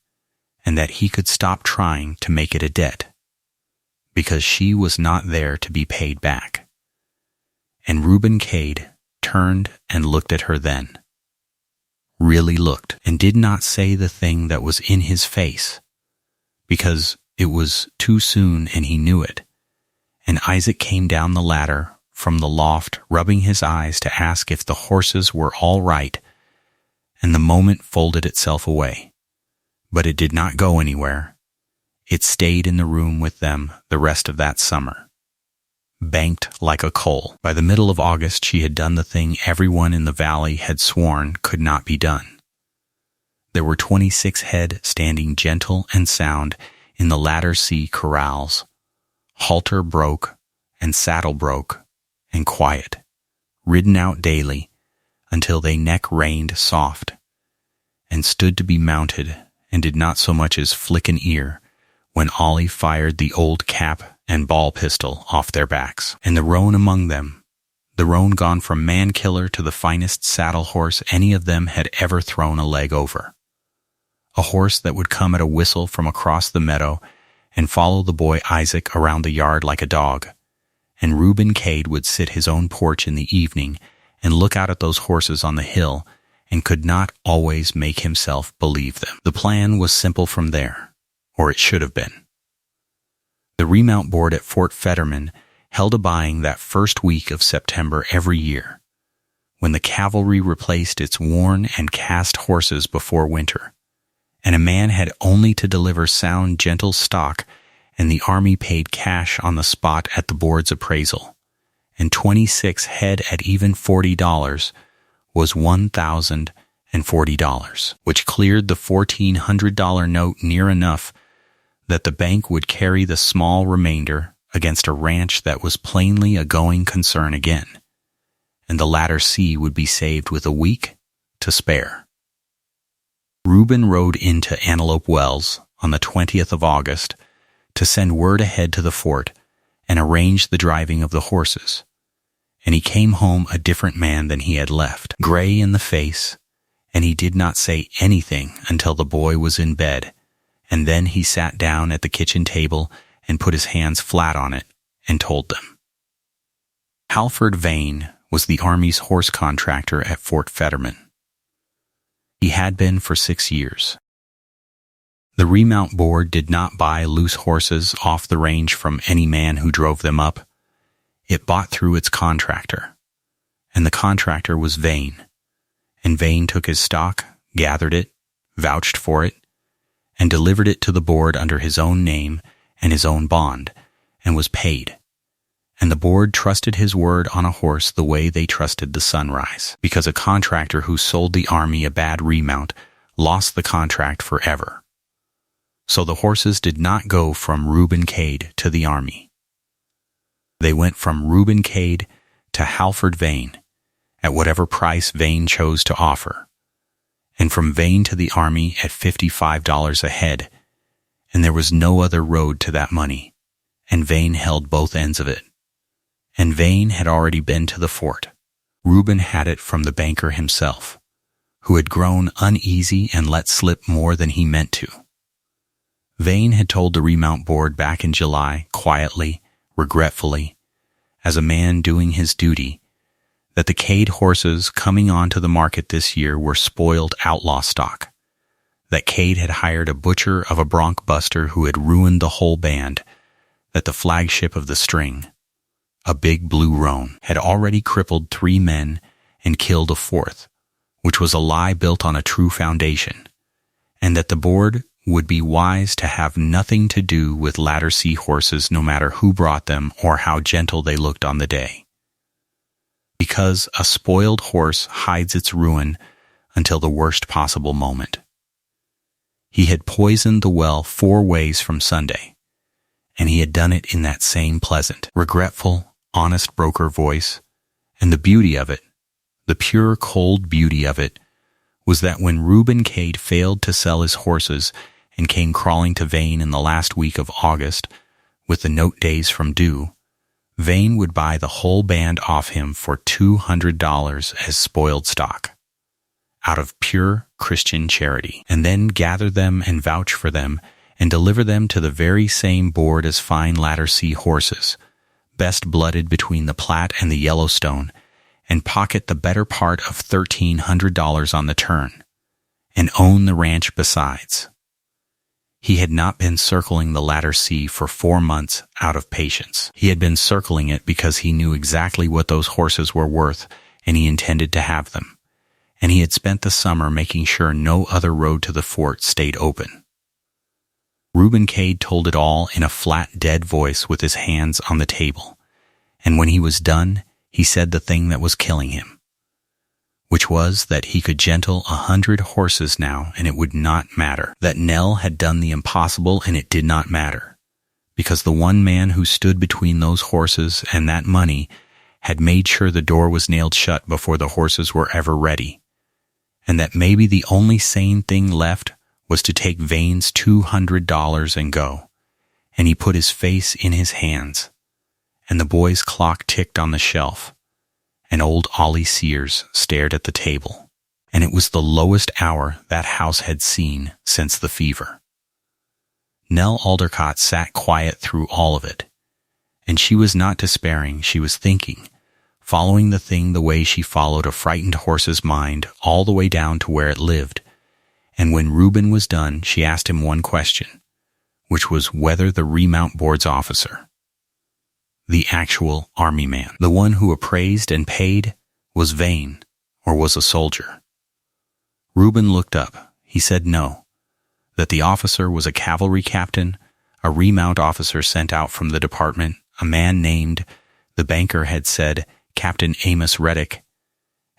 and that he could stop trying to make it a debt, because she was not there to be paid back. And Reuben Cade turned and looked at her then, really looked, and did not say the thing that was in his face, because it was too soon and he knew it. And Isaac came down the ladder from the loft, rubbing his eyes to ask if the horses were all right, and the moment folded itself away. But it did not go anywhere. It stayed in the room with them the rest of that summer, banked like a coal. By the middle of August she had done the thing everyone in the valley had sworn could not be done. There were 26 head standing gentle and sound in the Ladder C corrals, halter broke and saddle broke and quiet, ridden out daily until they neck-reined soft, and stood to be mounted and did not so much as flick an ear when Ollie fired the old cap and ball pistol off their backs. And the roan among them, the roan gone from man-killer to the finest saddle horse any of them had ever thrown a leg over. A horse that would come at a whistle from across the meadow and follow the boy Isaac around the yard like a dog. And Reuben Cade would sit his own porch in the evening and look out at those horses on the hill and could not always make himself believe them. The plan was simple from there, or it should have been. The remount board at Fort Fetterman held a buying that first week of September every year, when the cavalry replaced its worn and cast horses before winter, and a man had only to deliver sound, gentle stock, and the army paid cash on the spot at the board's appraisal, and 26 head at even $40 was $1,040, which cleared the $1,400 note near enough that the bank would carry the small remainder against a ranch that was plainly a going concern again, and the Ladder C would be saved with a week to spare. Reuben rode into Antelope Wells on the 20th of August to send word ahead to the fort and arrange the driving of the horses, and he came home a different man than he had left, gray in the face, and he did not say anything until the boy was in bed, and then he sat down at the kitchen table and put his hands flat on it and told them. Halford Vane was the Army's horse contractor at Fort Fetterman. He had been for 6 years. The remount board did not buy loose horses off the range from any man who drove them up. It bought through its contractor, and the contractor was Vane, and Vane took his stock, gathered it, vouched for it, and delivered it to the board under his own name and his own bond, and was paid. And the board trusted his word on a horse the way they trusted the sunrise, because a contractor who sold the army a bad remount lost the contract forever. So the horses did not go from Reuben Cade to the army. They went from Reuben Cade to Halford Vane, at whatever price Vane chose to offer, and from Vane to the army at $55 a head, and there was no other road to that money, and Vane held both ends of it. And Vane had already been to the fort. Reuben had it from the banker himself, who had grown uneasy and let slip more than he meant to. Vane had told the remount board back in July, quietly, regretfully, as a man doing his duty, that the Cade horses coming onto the market this year were spoiled outlaw stock, that Cade had hired a butcher of a bronc buster who had ruined the whole band, that the flagship of the string, a big blue roan, had already crippled 3 men and killed a 4th, which was a lie built on a true foundation, and that the board would be wise to have nothing to do with Lattersea horses no matter who brought them or how gentle they looked on the day. Because a spoiled horse hides its ruin until the worst possible moment. He had poisoned the well 4 ways from Sunday, and he had done it in that same pleasant, regretful, honest broker voice, and the beauty of it, the pure cold beauty of it, was that when Reuben Cade failed to sell his horses and came crawling to Vane in the last week of August with the note days from due, Vane would buy the whole band off him for $200 as spoiled stock, out of pure Christian charity, and then gather them and vouch for them and deliver them to the very same board as fine Lattersea horses, best blooded between the Platte and the Yellowstone, and pocket the better part of $1,300 on the turn, and own the ranch besides. He had not been circling the Lattersea for 4 months out of patience. He had been circling it because he knew exactly what those horses were worth, and he intended to have them. And he had spent the summer making sure no other road to the fort stayed open. Reuben Cade told it all in a flat, dead voice with his hands on the table, and when he was done, he said the thing that was killing him, which was that he could gentle 100 horses now and it would not matter, that Nell had done the impossible and it did not matter, because the one man who stood between those horses and that money had made sure the door was nailed shut before the horses were ever ready, and that maybe the only sane thing left was to take Vane's $200 and go, and he put his face in his hands, and the boy's clock ticked on the shelf, and old Ollie Sears stared at the table, and it was the lowest hour that house had seen since the fever. Nell Aldercott sat quiet through all of it, and she was not despairing, she was thinking, following the thing the way she followed a frightened horse's mind all the way down to where it lived. And when Reuben was done, she asked him one question, which was whether the remount board's officer, the actual army man, the one who appraised and paid, was Vane or was a soldier. Reuben looked up. He said no, that the officer was a cavalry captain, a remount officer sent out from the department, a man named, the banker had said, Captain Amos Reddick,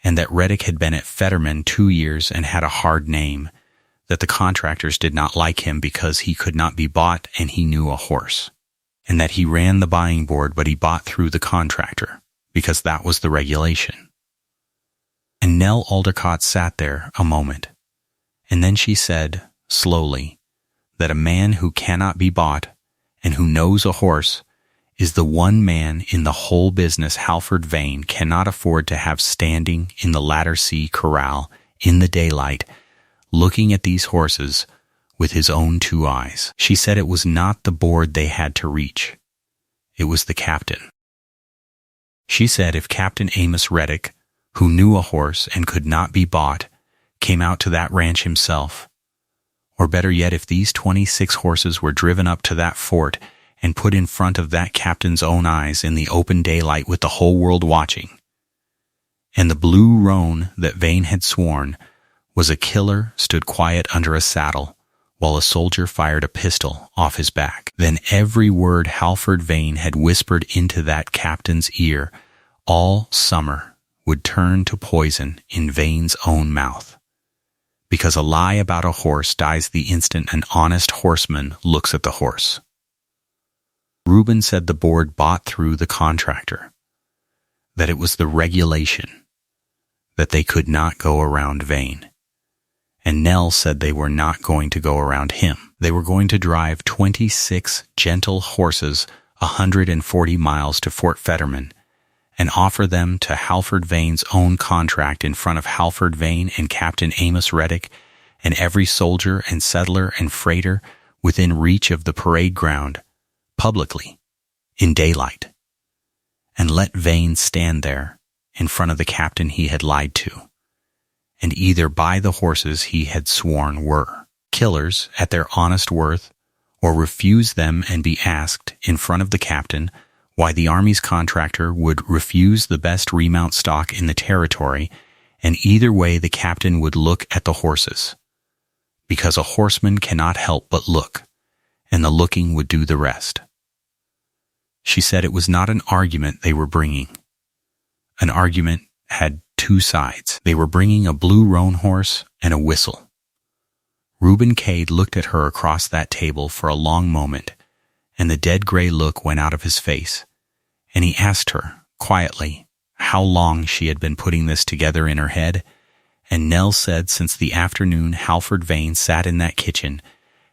and that Reddick had been at Fetterman 2 years and had a hard name, that the contractors did not like him because he could not be bought and he knew a horse, and that he ran the buying board but he bought through the contractor, because that was the regulation. And Nell Aldercott sat there a moment, and then she said, slowly, that a man who cannot be bought and who knows a horse is the one man in the whole business Halford Vane cannot afford to have standing in the Lattersea corral in the daylight, looking at these horses with his own 2 eyes. She said it was not the board they had to reach. It was the captain. She said if Captain Amos Reddick, who knew a horse and could not be bought, came out to that ranch himself, or better yet, if these 26 horses were driven up to that fort and put in front of that captain's own eyes in the open daylight with the whole world watching, and the blue roan that Vane had sworn was a killer stood quiet under a saddle, while a soldier fired a pistol off his back. Then every word Halford Vane had whispered into that captain's ear all summer would turn to poison in Vane's own mouth. Because a lie about a horse dies the instant an honest horseman looks at the horse. Reuben said the board bought through the contractor, that it was the regulation, that they could not go around Vane. And Nell said they were not going to go around him. They were going to drive 26 gentle horses 140 miles to Fort Fetterman and offer them to Halford Vane's own contract in front of Halford Vane and Captain Amos Reddick and every soldier and settler and freighter within reach of the parade ground, publicly, in daylight, and let Vane stand there in front of the captain he had lied to, and either buy the horses he had sworn were killers at their honest worth, or refuse them and be asked in front of the captain why the Army's contractor would refuse the best remount stock in the territory, and either way the captain would look at the horses, because a horseman cannot help but look, and the looking would do the rest. She said it was not an argument they were bringing. An argument had two sides. They were bringing a blue roan horse and a whistle. Reuben Cade looked at her across that table for a long moment, and the dead gray look went out of his face, and he asked her, quietly, how long she had been putting this together in her head, and Nell said since the afternoon Halford Vane sat in that kitchen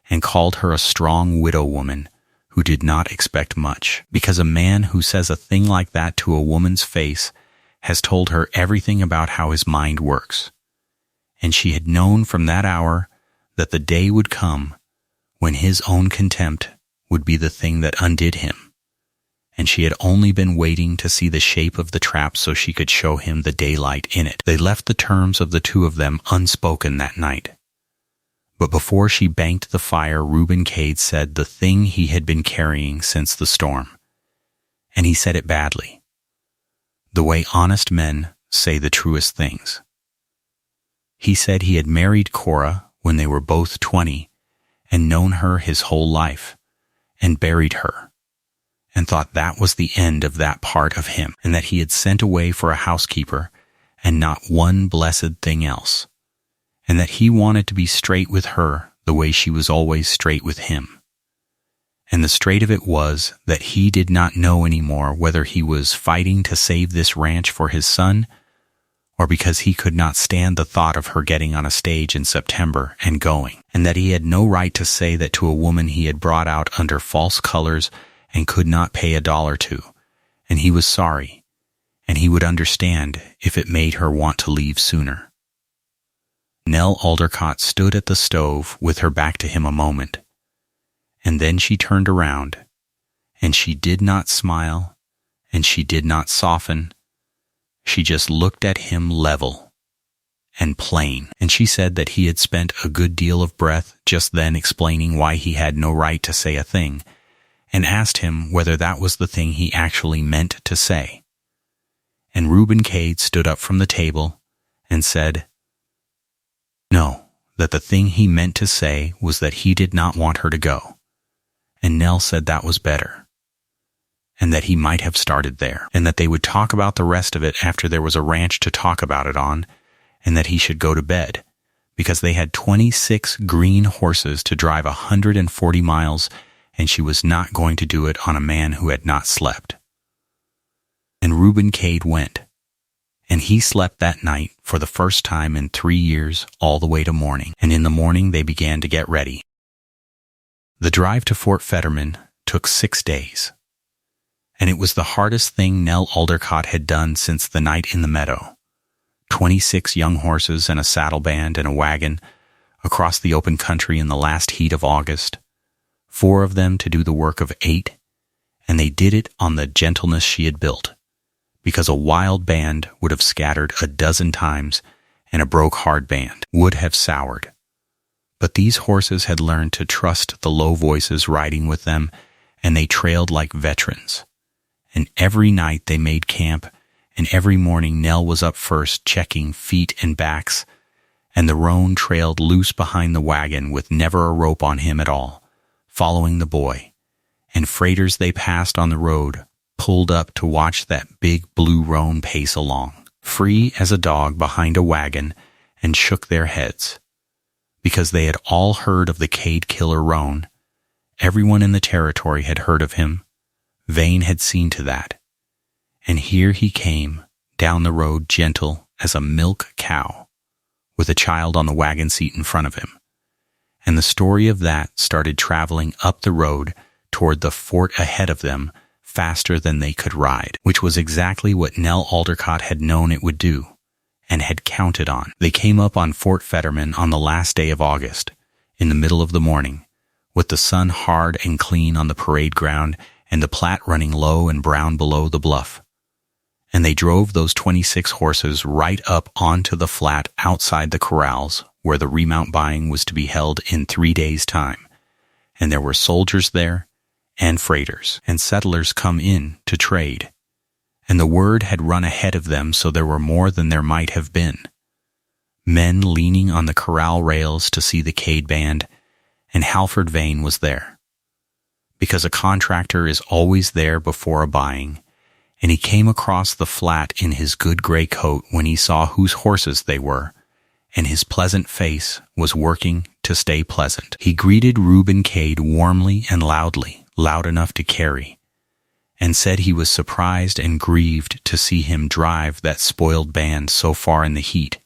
and called her a strong widow woman who did not expect much, because a man who says a thing like that to a woman's face has told her everything about how his mind works. And she had known from that hour that the day would come when his own contempt would be the thing that undid him, and she had only been waiting to see the shape of the trap so she could show him the daylight in it. They left the terms of the two of them unspoken that night. But before she banked the fire, Reuben Cade said the thing he had been carrying since the storm, and he said it badly, the way honest men say the truest things. He said he had married Cora when they were both 20 and known her his whole life, and buried her, and thought that was the end of that part of him, and that he had sent away for a housekeeper and not one blessed thing else, and that he wanted to be straight with her the way she was always straight with him. And the straight of it was that he did not know anymore whether he was fighting to save this ranch for his son, or because he could not stand the thought of her getting on a stage in September and going, and that he had no right to say that to a woman he had brought out under false colors and could not pay $1 to, and he was sorry, and he would understand if it made her want to leave sooner. Nell Aldercott stood at the stove with her back to him a moment, and then she turned around, and she did not smile, and she did not soften. She just looked at him level and plain, and she said that he had spent a good deal of breath just then explaining why he had no right to say a thing, and asked him whether that was the thing he actually meant to say. And Reuben Cade stood up from the table and said, no, that the thing he meant to say was that he did not want her to go. And Nell said that was better, and that he might have started there, and that they would talk about the rest of it after there was a ranch to talk about it on, and that he should go to bed, because they had 26 green horses to drive 140 miles, and she was not going to do it on a man who had not slept. And Reuben Cade went, and he slept that night for the first time in 3 years all the way to morning, and in the morning they began to get ready. The drive to Fort Fetterman took 6 days, and it was the hardest thing Nell Aldercott had done since the night in the meadow. 26 young horses and a saddle band and a wagon across the open country in the last heat of August, 4 of them to do the work of 8, and they did it on the gentleness she had built, because a wild band would have scattered a dozen times and a broke-hard band would have soured. But these horses had learned to trust the low voices riding with them, and they trailed like veterans. And every night they made camp, and every morning Nell was up first checking feet and backs, and the roan trailed loose behind the wagon with never a rope on him at all, following the boy, and freighters they passed on the road pulled up to watch that big blue roan pace along, free as a dog behind a wagon, and shook their heads. Because they had all heard of the Cade killer roan. Everyone in the territory had heard of him. Vane had seen to that. And here he came, down the road gentle as a milk cow, with a child on the wagon seat in front of him. And the story of that started traveling up the road toward the fort ahead of them faster than they could ride, which was exactly what Nell Aldercott had known it would do, and had counted on. They came up on Fort Fetterman on the last day of August, in the middle of the morning, with the sun hard and clean on the parade ground and the Platte running low and brown below the bluff. And they drove those 26 horses right up onto the flat outside the corrals where the remount buying was to be held in 3 days' time. And there were soldiers there, and freighters, and settlers come in to trade. And the word had run ahead of them, so there were more than there might have been. Men leaning on the corral rails to see the Cade band, and Halford Vane was there. Because a contractor is always there before a buying, and he came across the flat in his good gray coat when he saw whose horses they were, and his pleasant face was working to stay pleasant. He greeted Reuben Cade warmly and loudly, loud enough to carry, and said he was surprised and grieved to see him drive that spoiled band so far in the heat,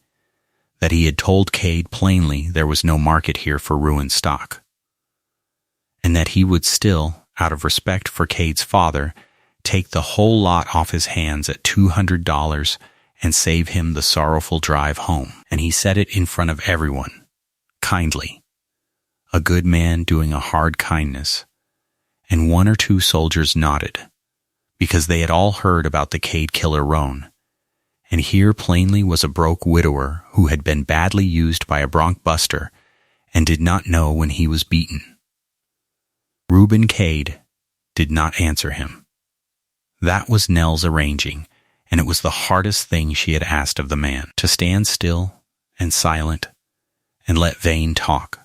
that he had told Cade plainly there was no market here for ruined stock, and that he would still, out of respect for Cade's father, take the whole lot off his hands at $200 and save him the sorrowful drive home. And he said it in front of everyone, kindly, a good man doing a hard kindness, and 1 or 2 soldiers nodded, because they had all heard about the Cade killer roan, and here plainly was a broke widower who had been badly used by a bronc buster and did not know when he was beaten. Reuben Cade did not answer him. That was Nell's arranging, and it was the hardest thing she had asked of the man, to stand still and silent and let Vane talk,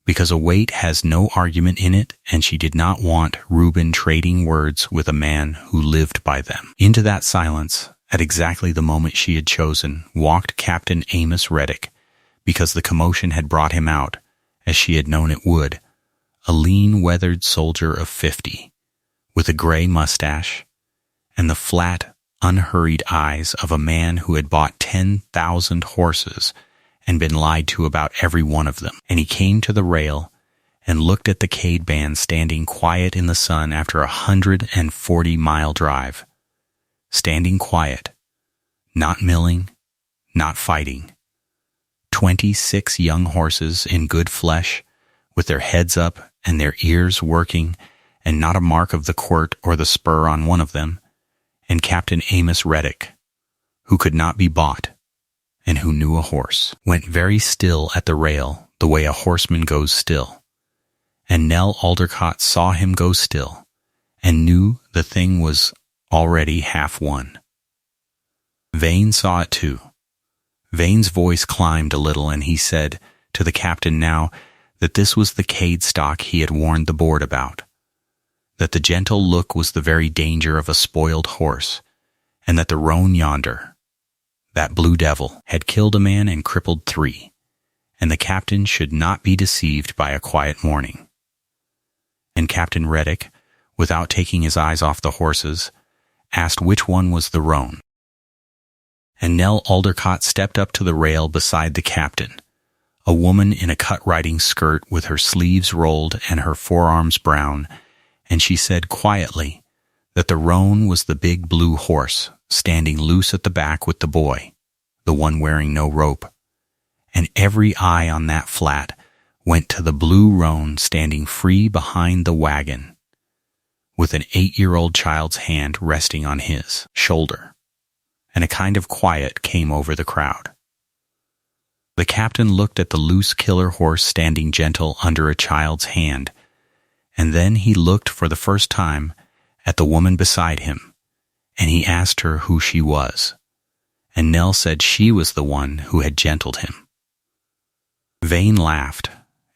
because a wait has no argument in it, and she did not want Reuben trading words with a man who lived by them. Into that silence, at exactly the moment she had chosen, walked Captain Amos Reddick, because the commotion had brought him out, as she had known it would, a lean, weathered soldier of 50, with a gray mustache, and the flat, unhurried eyes of a man who had bought 10,000 horses and been lied to about every one of them. And he came to the rail and looked at the Cade band standing quiet in the sun after a 140-mile drive. Standing quiet, not milling, not fighting. 26 young horses in good flesh, with their heads up and their ears working, and not a mark of the quirt or the spur on one of them, and Captain Amos Reddick, who could not be bought, and who knew a horse, went very still at the rail the way a horseman goes still. And Nell Aldercott saw him go still, and knew the thing was already half won. Vane saw it too. Vane's voice climbed a little, and he said to the captain now that this was the Cade stock he had warned the board about, that the gentle look was the very danger of a spoiled horse, and that the roan yonder, that blue devil, had killed a man and crippled 3, and the captain should not be deceived by a quiet morning. And Captain Reddick, without taking his eyes off the horses, asked which one was the roan. And Nell Aldercott stepped up to the rail beside the captain, a woman in a cut-riding skirt with her sleeves rolled and her forearms brown, and she said quietly that the roan was the big blue horse standing loose at the back with the boy, the one wearing no rope, and every eye on that flat went to the blue roan standing free behind the wagon, with an 8-year-old child's hand resting on his shoulder, and a kind of quiet came over the crowd. The captain looked at the loose killer horse standing gentle under a child's hand, and then he looked for the first time at the woman beside him, and he asked her who she was, and Nell said she was the one who had gentled him. Vane laughed,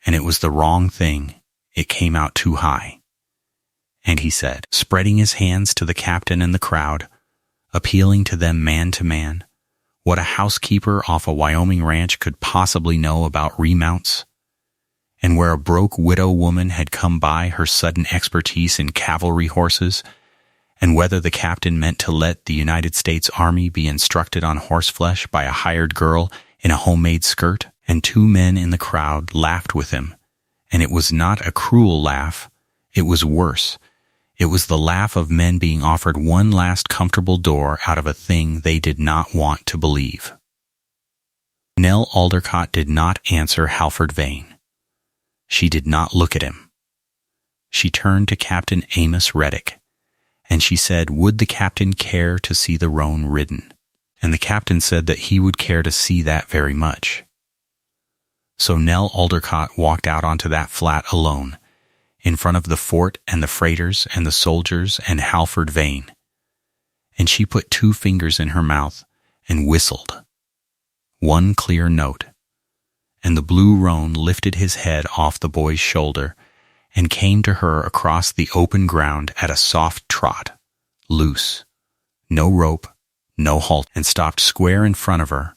and it was the wrong thing. It came out too high. And he said, spreading his hands to the captain and the crowd, appealing to them man to man, what a housekeeper off a Wyoming ranch could possibly know about remounts, and where a broke widow woman had come by her sudden expertise in cavalry horses, and whether the captain meant to let the United States Army be instructed on horseflesh by a hired girl in a homemade skirt. And two men in the crowd laughed with him, and it was not a cruel laugh. It was worse. It was the laugh of men being offered one last comfortable door out of a thing they did not want to believe. Nell Aldercott did not answer Halford Vane. She did not look at him. She turned to Captain Amos Reddick, and she said, would the captain care to see the roan ridden? And the captain said that he would care to see that very much. So Nell Aldercott walked out onto that flat alone, in front of the fort and the freighters and the soldiers and Halford Vane. And she put 2 fingers in her mouth and whistled. One clear note. And the blue roan lifted his head off the boy's shoulder and came to her across the open ground at a soft trot, loose, no rope, no halt, and stopped square in front of her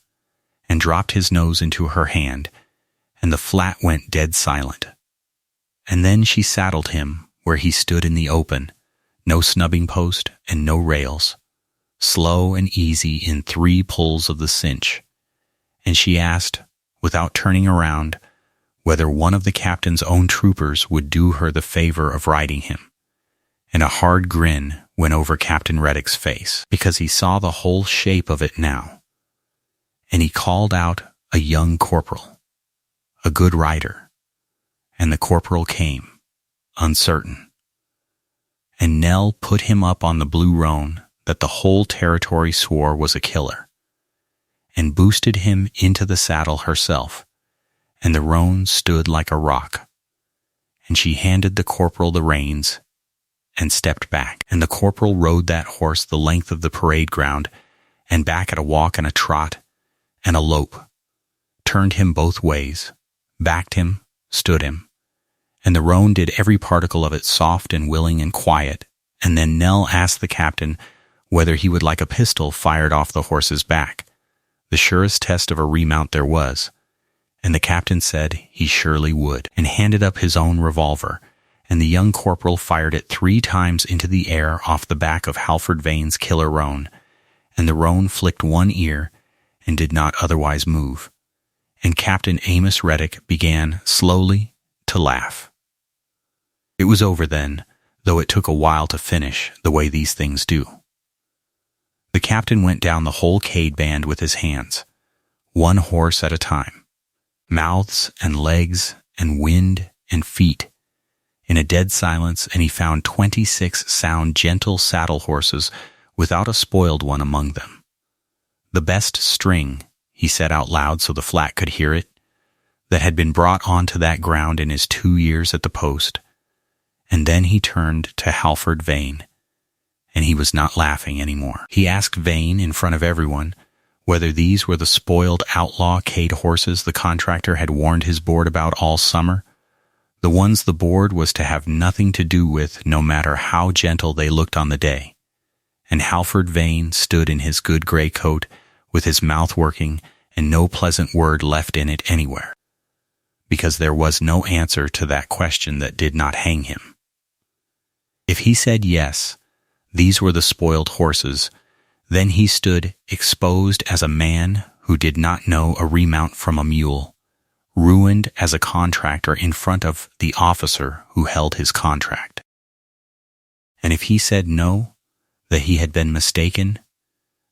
and dropped his nose into her hand, and the flat went dead silent. And then she saddled him where he stood in the open, no snubbing post and no rails, slow and easy in 3 pulls of the cinch. And she asked, without turning around, whether one of the captain's own troopers would do her the favor of riding him. And a hard grin went over Captain Reddick's face, because he saw the whole shape of it now. And he called out a young corporal, a good rider, and the corporal came, uncertain. And Nell put him up on the blue roan that the whole territory swore was a killer, and boosted him into the saddle herself, and the roan stood like a rock. And she handed the corporal the reins and stepped back, and the corporal rode that horse the length of the parade ground and back at a walk and a trot and a lope, turned him both ways, backed him, stood him, and the roan did every particle of it soft and willing and quiet. And then Nell asked the captain whether he would like a pistol fired off the horse's back, the surest test of a remount there was, and the captain said he surely would, and handed up his own revolver, and the young corporal fired it 3 times into the air off the back of Halford Vane's killer roan, and the roan flicked one ear and did not otherwise move. And Captain Amos Reddick began slowly to laugh. It was over then, though it took a while to finish, the way these things do. The captain went down the whole Cade band with his hands, 1 horse at a time, mouths and legs and wind and feet, in a dead silence, and he found 26 sound, gentle saddle horses without a spoiled one among them. The best string, he said out loud so the flat could hear it, that had been brought onto that ground in his 2 years at the post. And then he turned to Halford Vane, and he was not laughing any more. He asked Vane in front of everyone whether these were the spoiled outlaw Cade horses the contractor had warned his board about all summer, the ones the board was to have nothing to do with, no matter how gentle they looked on the day. And Halford Vane stood in his good gray coat with his mouth working and no pleasant word left in it anywhere, because there was no answer to that question that did not hang him. If he said yes, these were the spoiled horses, then he stood exposed as a man who did not know a remount from a mule, ruined as a contractor in front of the officer who held his contract. And if he said no, that he had been mistaken,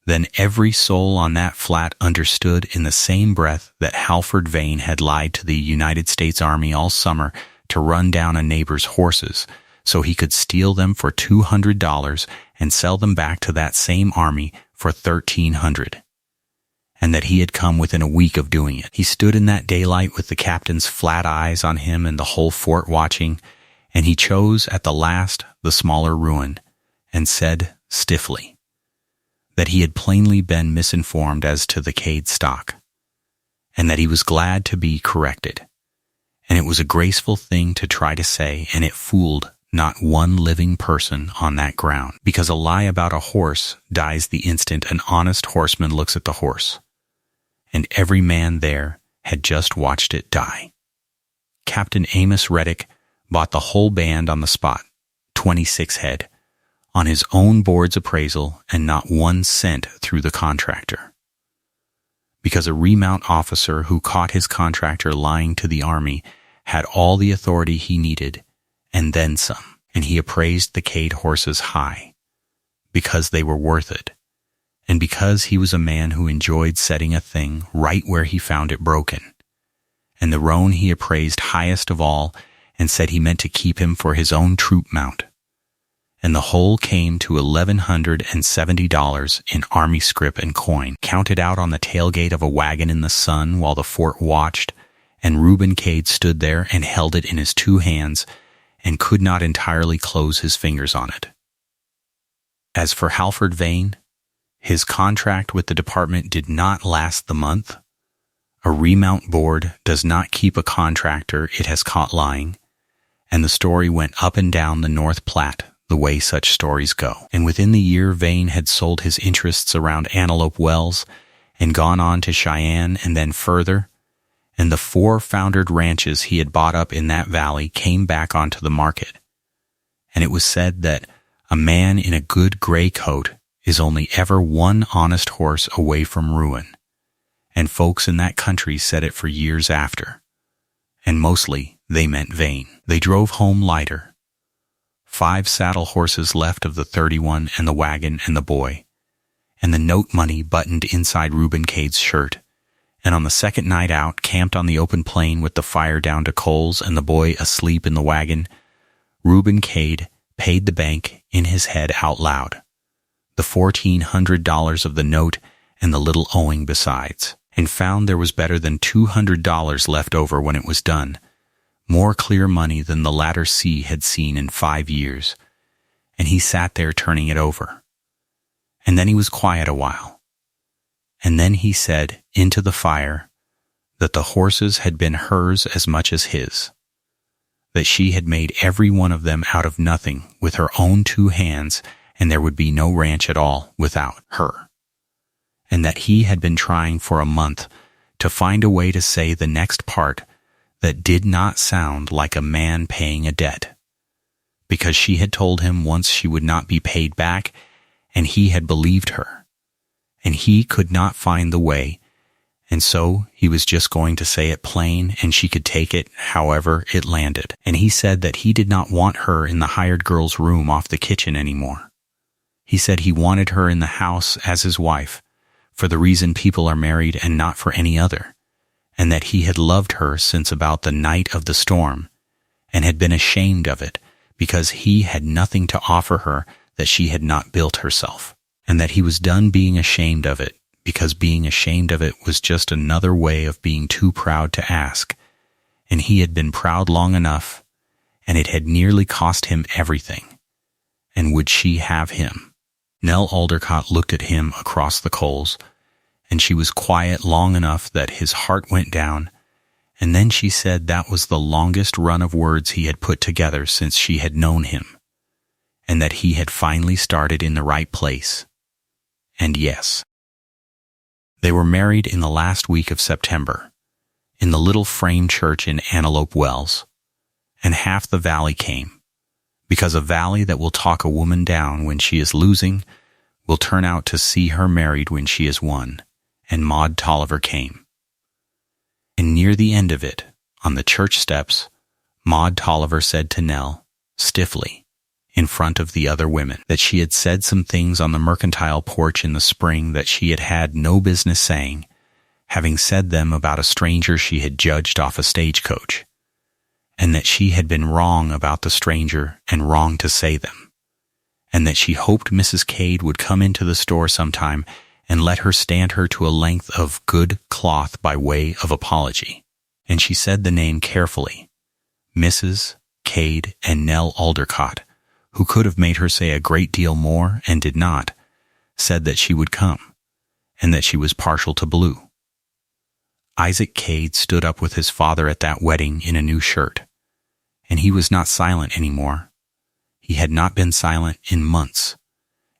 then every soul on that flat understood in the same breath that Halford Vane had lied to the United States Army all summer to run down a neighbor's horses so he could steal them for $200 and sell them back to that same army for $1,300. And that he had come within a week of doing it. He stood in that daylight with the captain's flat eyes on him and the whole fort watching, and he chose at the last the smaller ruin, and said stiffly that he had plainly been misinformed as to the Cade stock, and that he was glad to be corrected. And it was a graceful thing to try to say, and it fooled not one living person on that ground, because a lie about a horse dies the instant an honest horseman looks at the horse. And every man there had just watched it die. Captain Amos Reddick bought the whole band on the spot, 26 head, on his own board's appraisal and not 1 cent through the contractor. Because a remount officer who caught his contractor lying to the army had all the authority he needed, and then some, and he appraised the Cade horses high, because they were worth it, and because he was a man who enjoyed setting a thing right where he found it broken. And the roan he appraised highest of all, and said he meant to keep him for his own troop mount. And the whole came to $1,170 in army scrip and coin, counted out on the tailgate of a wagon in the sun while the fort watched, and Reuben Cade stood there and held it in his 2 hands and could not entirely close his fingers on it. As for Halford Vane, his contract with the department did not last the month. A remount board does not keep a contractor it has caught lying, and the story went up and down the North Platte the way such stories go. And within the year, Vane had sold his interests around Antelope Wells and gone on to Cheyenne and then further, and the 4 foundered ranches he had bought up in that valley came back onto the market. And it was said that a man in a good gray coat is only ever 1 honest horse away from ruin, and folks in that country said it for years after, and mostly they meant Vane. They drove home lighter. 5 saddle horses left of the 31 and the wagon and the boy, and the note money buttoned inside Reuben Cade's shirt, and on the second night out, camped on the open plain with the fire down to coals and the boy asleep in the wagon, Reuben Cade paid the bank in his head out loud, the $1,400 of the note and the little owing besides, and found there was better than $200 left over when it was done, more clear money than the latter sea had seen in 5 years, and he sat there turning it over. And then he was quiet a while, and then he said into the fire that the horses had been hers as much as his, that she had made every one of them out of nothing with her own 2 hands, and there would be no ranch at all without her, and that he had been trying for a month to find a way to say the next part that did not sound like a man paying a debt, because she had told him once she would not be paid back, and he had believed her, and he could not find the way, and so he was just going to say it plain, and she could take it however it landed. And he said that he did not want her in the hired girl's room off the kitchen anymore. He said he wanted her in the house as his wife, for the reason people are married and not for any other, and that he had loved her since about the night of the storm, and had been ashamed of it, because he had nothing to offer her that she had not built herself, and that he was done being ashamed of it, because being ashamed of it was just another way of being too proud to ask, and he had been proud long enough, and it had nearly cost him everything. And would she have him? Nell Aldercott looked at him across the coals, and she was quiet long enough that his heart went down, and then she said that was the longest run of words he had put together since she had known him, and that he had finally started in the right place. And yes, they were married in the last week of September, in the little frame church in Antelope Wells, and half the valley came, because a valley that will talk a woman down when she is losing will turn out to see her married when she is won, and Maud Tolliver came. And near the end of it, on the church steps, Maud Tolliver said to Nell, stiffly, in front of the other women, that she had said some things on the mercantile porch in the spring that she had had no business saying, having said them about a stranger she had judged off a stagecoach, and that she had been wrong about the stranger and wrong to say them, and that she hoped Mrs. Cade would come into the store sometime and let her stand her to a length of good cloth by way of apology. And she said the name carefully, Mrs. Cade and Nell Aldercott, who could have made her say a great deal more and did not, said that she would come, and that she was partial to blue. Isaac Cade stood up with his father at that wedding in a new shirt, and he was not silent anymore. He had not been silent in months,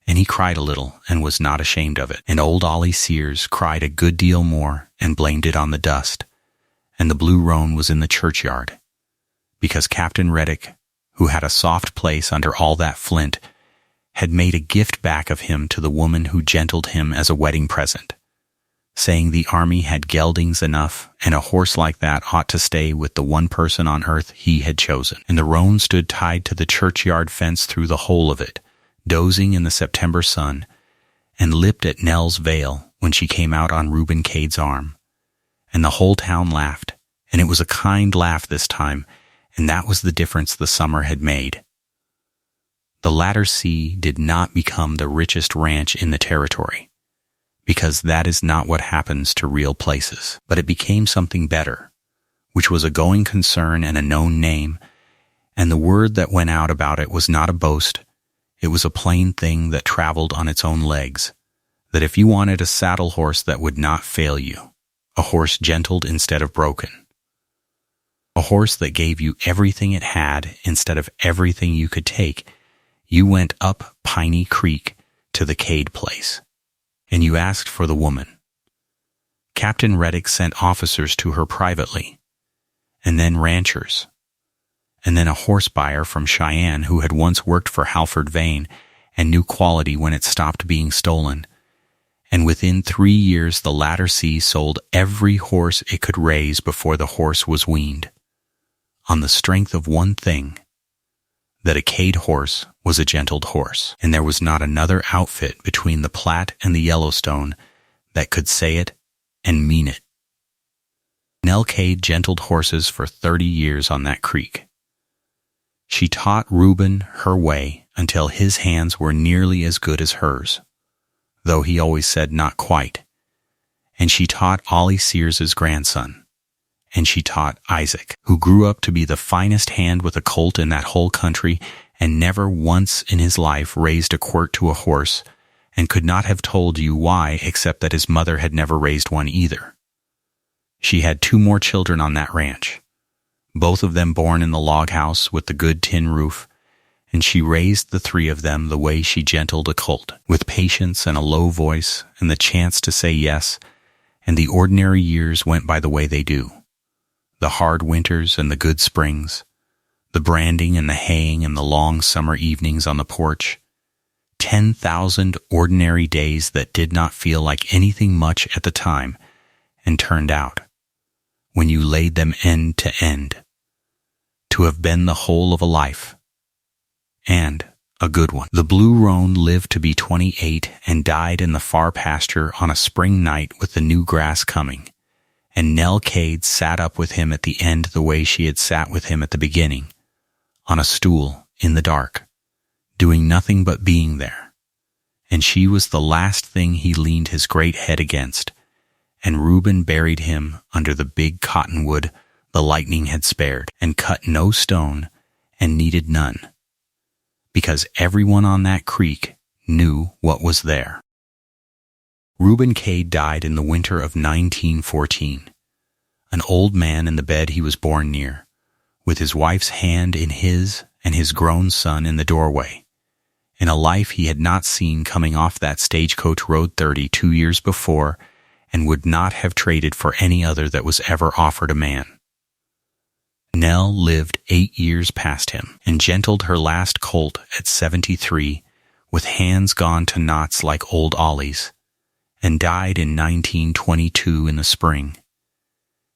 and he cried a little and was not ashamed of it. And old Ollie Sears cried a good deal more and blamed it on the dust, and the blue roan was in the churchyard, because Captain Reddick, who had a soft place under all that flint, had made a gift back of him to the woman who gentled him as a wedding present, saying the army had geldings enough, and a horse like that ought to stay with the one person on earth he had chosen. And the roan stood tied to the churchyard fence through the whole of it, dozing in the September sun, and lipped at Nell's veil when she came out on Reuben Cade's arm. And the whole town laughed, and it was a kind laugh this time, and that was the difference the summer had made. The Latter Sea did not become the richest ranch in the territory, because that is not what happens to real places, but it became something better, which was a going concern and a known name, and the word that went out about it was not a boast. It was a plain thing that traveled on its own legs, that if you wanted a saddle horse that would not fail you, a horse gentled instead of broken, a horse that gave you everything it had instead of everything you could take, you went up Piney Creek to the Cade place, and you asked for the woman. Captain Reddick sent officers to her privately, and then ranchers, and then a horse buyer from Cheyenne who had once worked for Halford Vane and knew quality when it stopped being stolen. And within 3 years the Latter Sea sold every horse it could raise before the horse was weaned, on the strength of one thing, that a Cade horse was a gentled horse, and there was not another outfit between the Platte and the Yellowstone that could say it and mean it. Nell Cade gentled horses for 30 years on that creek. She taught Reuben her way until his hands were nearly as good as hers, though he always said not quite. And she taught Ollie Sears's grandson, and she taught Isaac, who grew up to be the finest hand with a colt in that whole country and never once in his life raised a quirt to a horse, and could not have told you why except that his mother had never raised one either. She had 2 more children on that ranch, both of them born in the log house with the good tin roof, and she raised the 3 of them the way she gentled a colt, with patience and a low voice and the chance to say yes, and the ordinary years went by the way they do. The hard winters and the good springs, the branding and the haying and the long summer evenings on the porch, 10,000 ordinary days that did not feel like anything much at the time and turned out, when you laid them end to end, to have been the whole of a life, and a good one. The blue roan lived to be 28 and died in the far pasture on a spring night with the new grass coming, and Nell Cade sat up with him at the end the way she had sat with him at the beginning, on a stool in the dark, doing nothing but being there, and she was the last thing he leaned his great head against, and Reuben buried him under the big cottonwood the lightning had spared, and cut no stone and needed none, because everyone on that creek knew what was there. Reuben Cade died in the winter of 1914, an old man in the bed he was born near, with his wife's hand in his and his grown son in the doorway, in a life he had not seen coming off that stagecoach road 32 years before and would not have traded for any other that was ever offered a man. Nell lived 8 years past him and gentled her last colt at 73 with hands gone to knots like old Ollie's, and died in 1922 in the spring.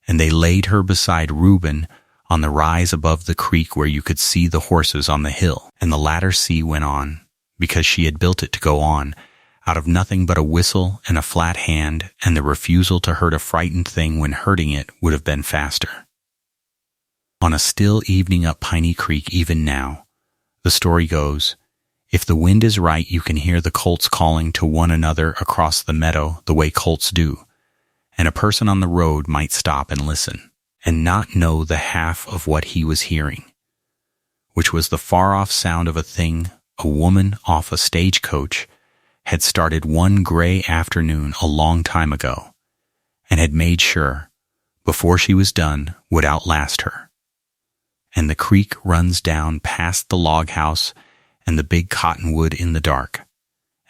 And they laid her beside Reuben on the rise above the creek where you could see the horses on the hill, and the Latter Sea went on, because she had built it to go on, out of nothing but a whistle and a flat hand and the refusal to hurt a frightened thing when hurting it would have been faster. On a still evening up Piney Creek even now, the story goes, if the wind is right you can hear the colts calling to one another across the meadow the way colts do, and a person on the road might stop and listen, and not know the half of what he was hearing, which was the far-off sound of a thing a woman off a stagecoach had started one gray afternoon a long time ago, and had made sure, before she was done, would outlast her. And the creek runs down past the log house and the big cottonwood in the dark,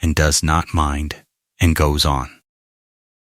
and does not mind, and goes on.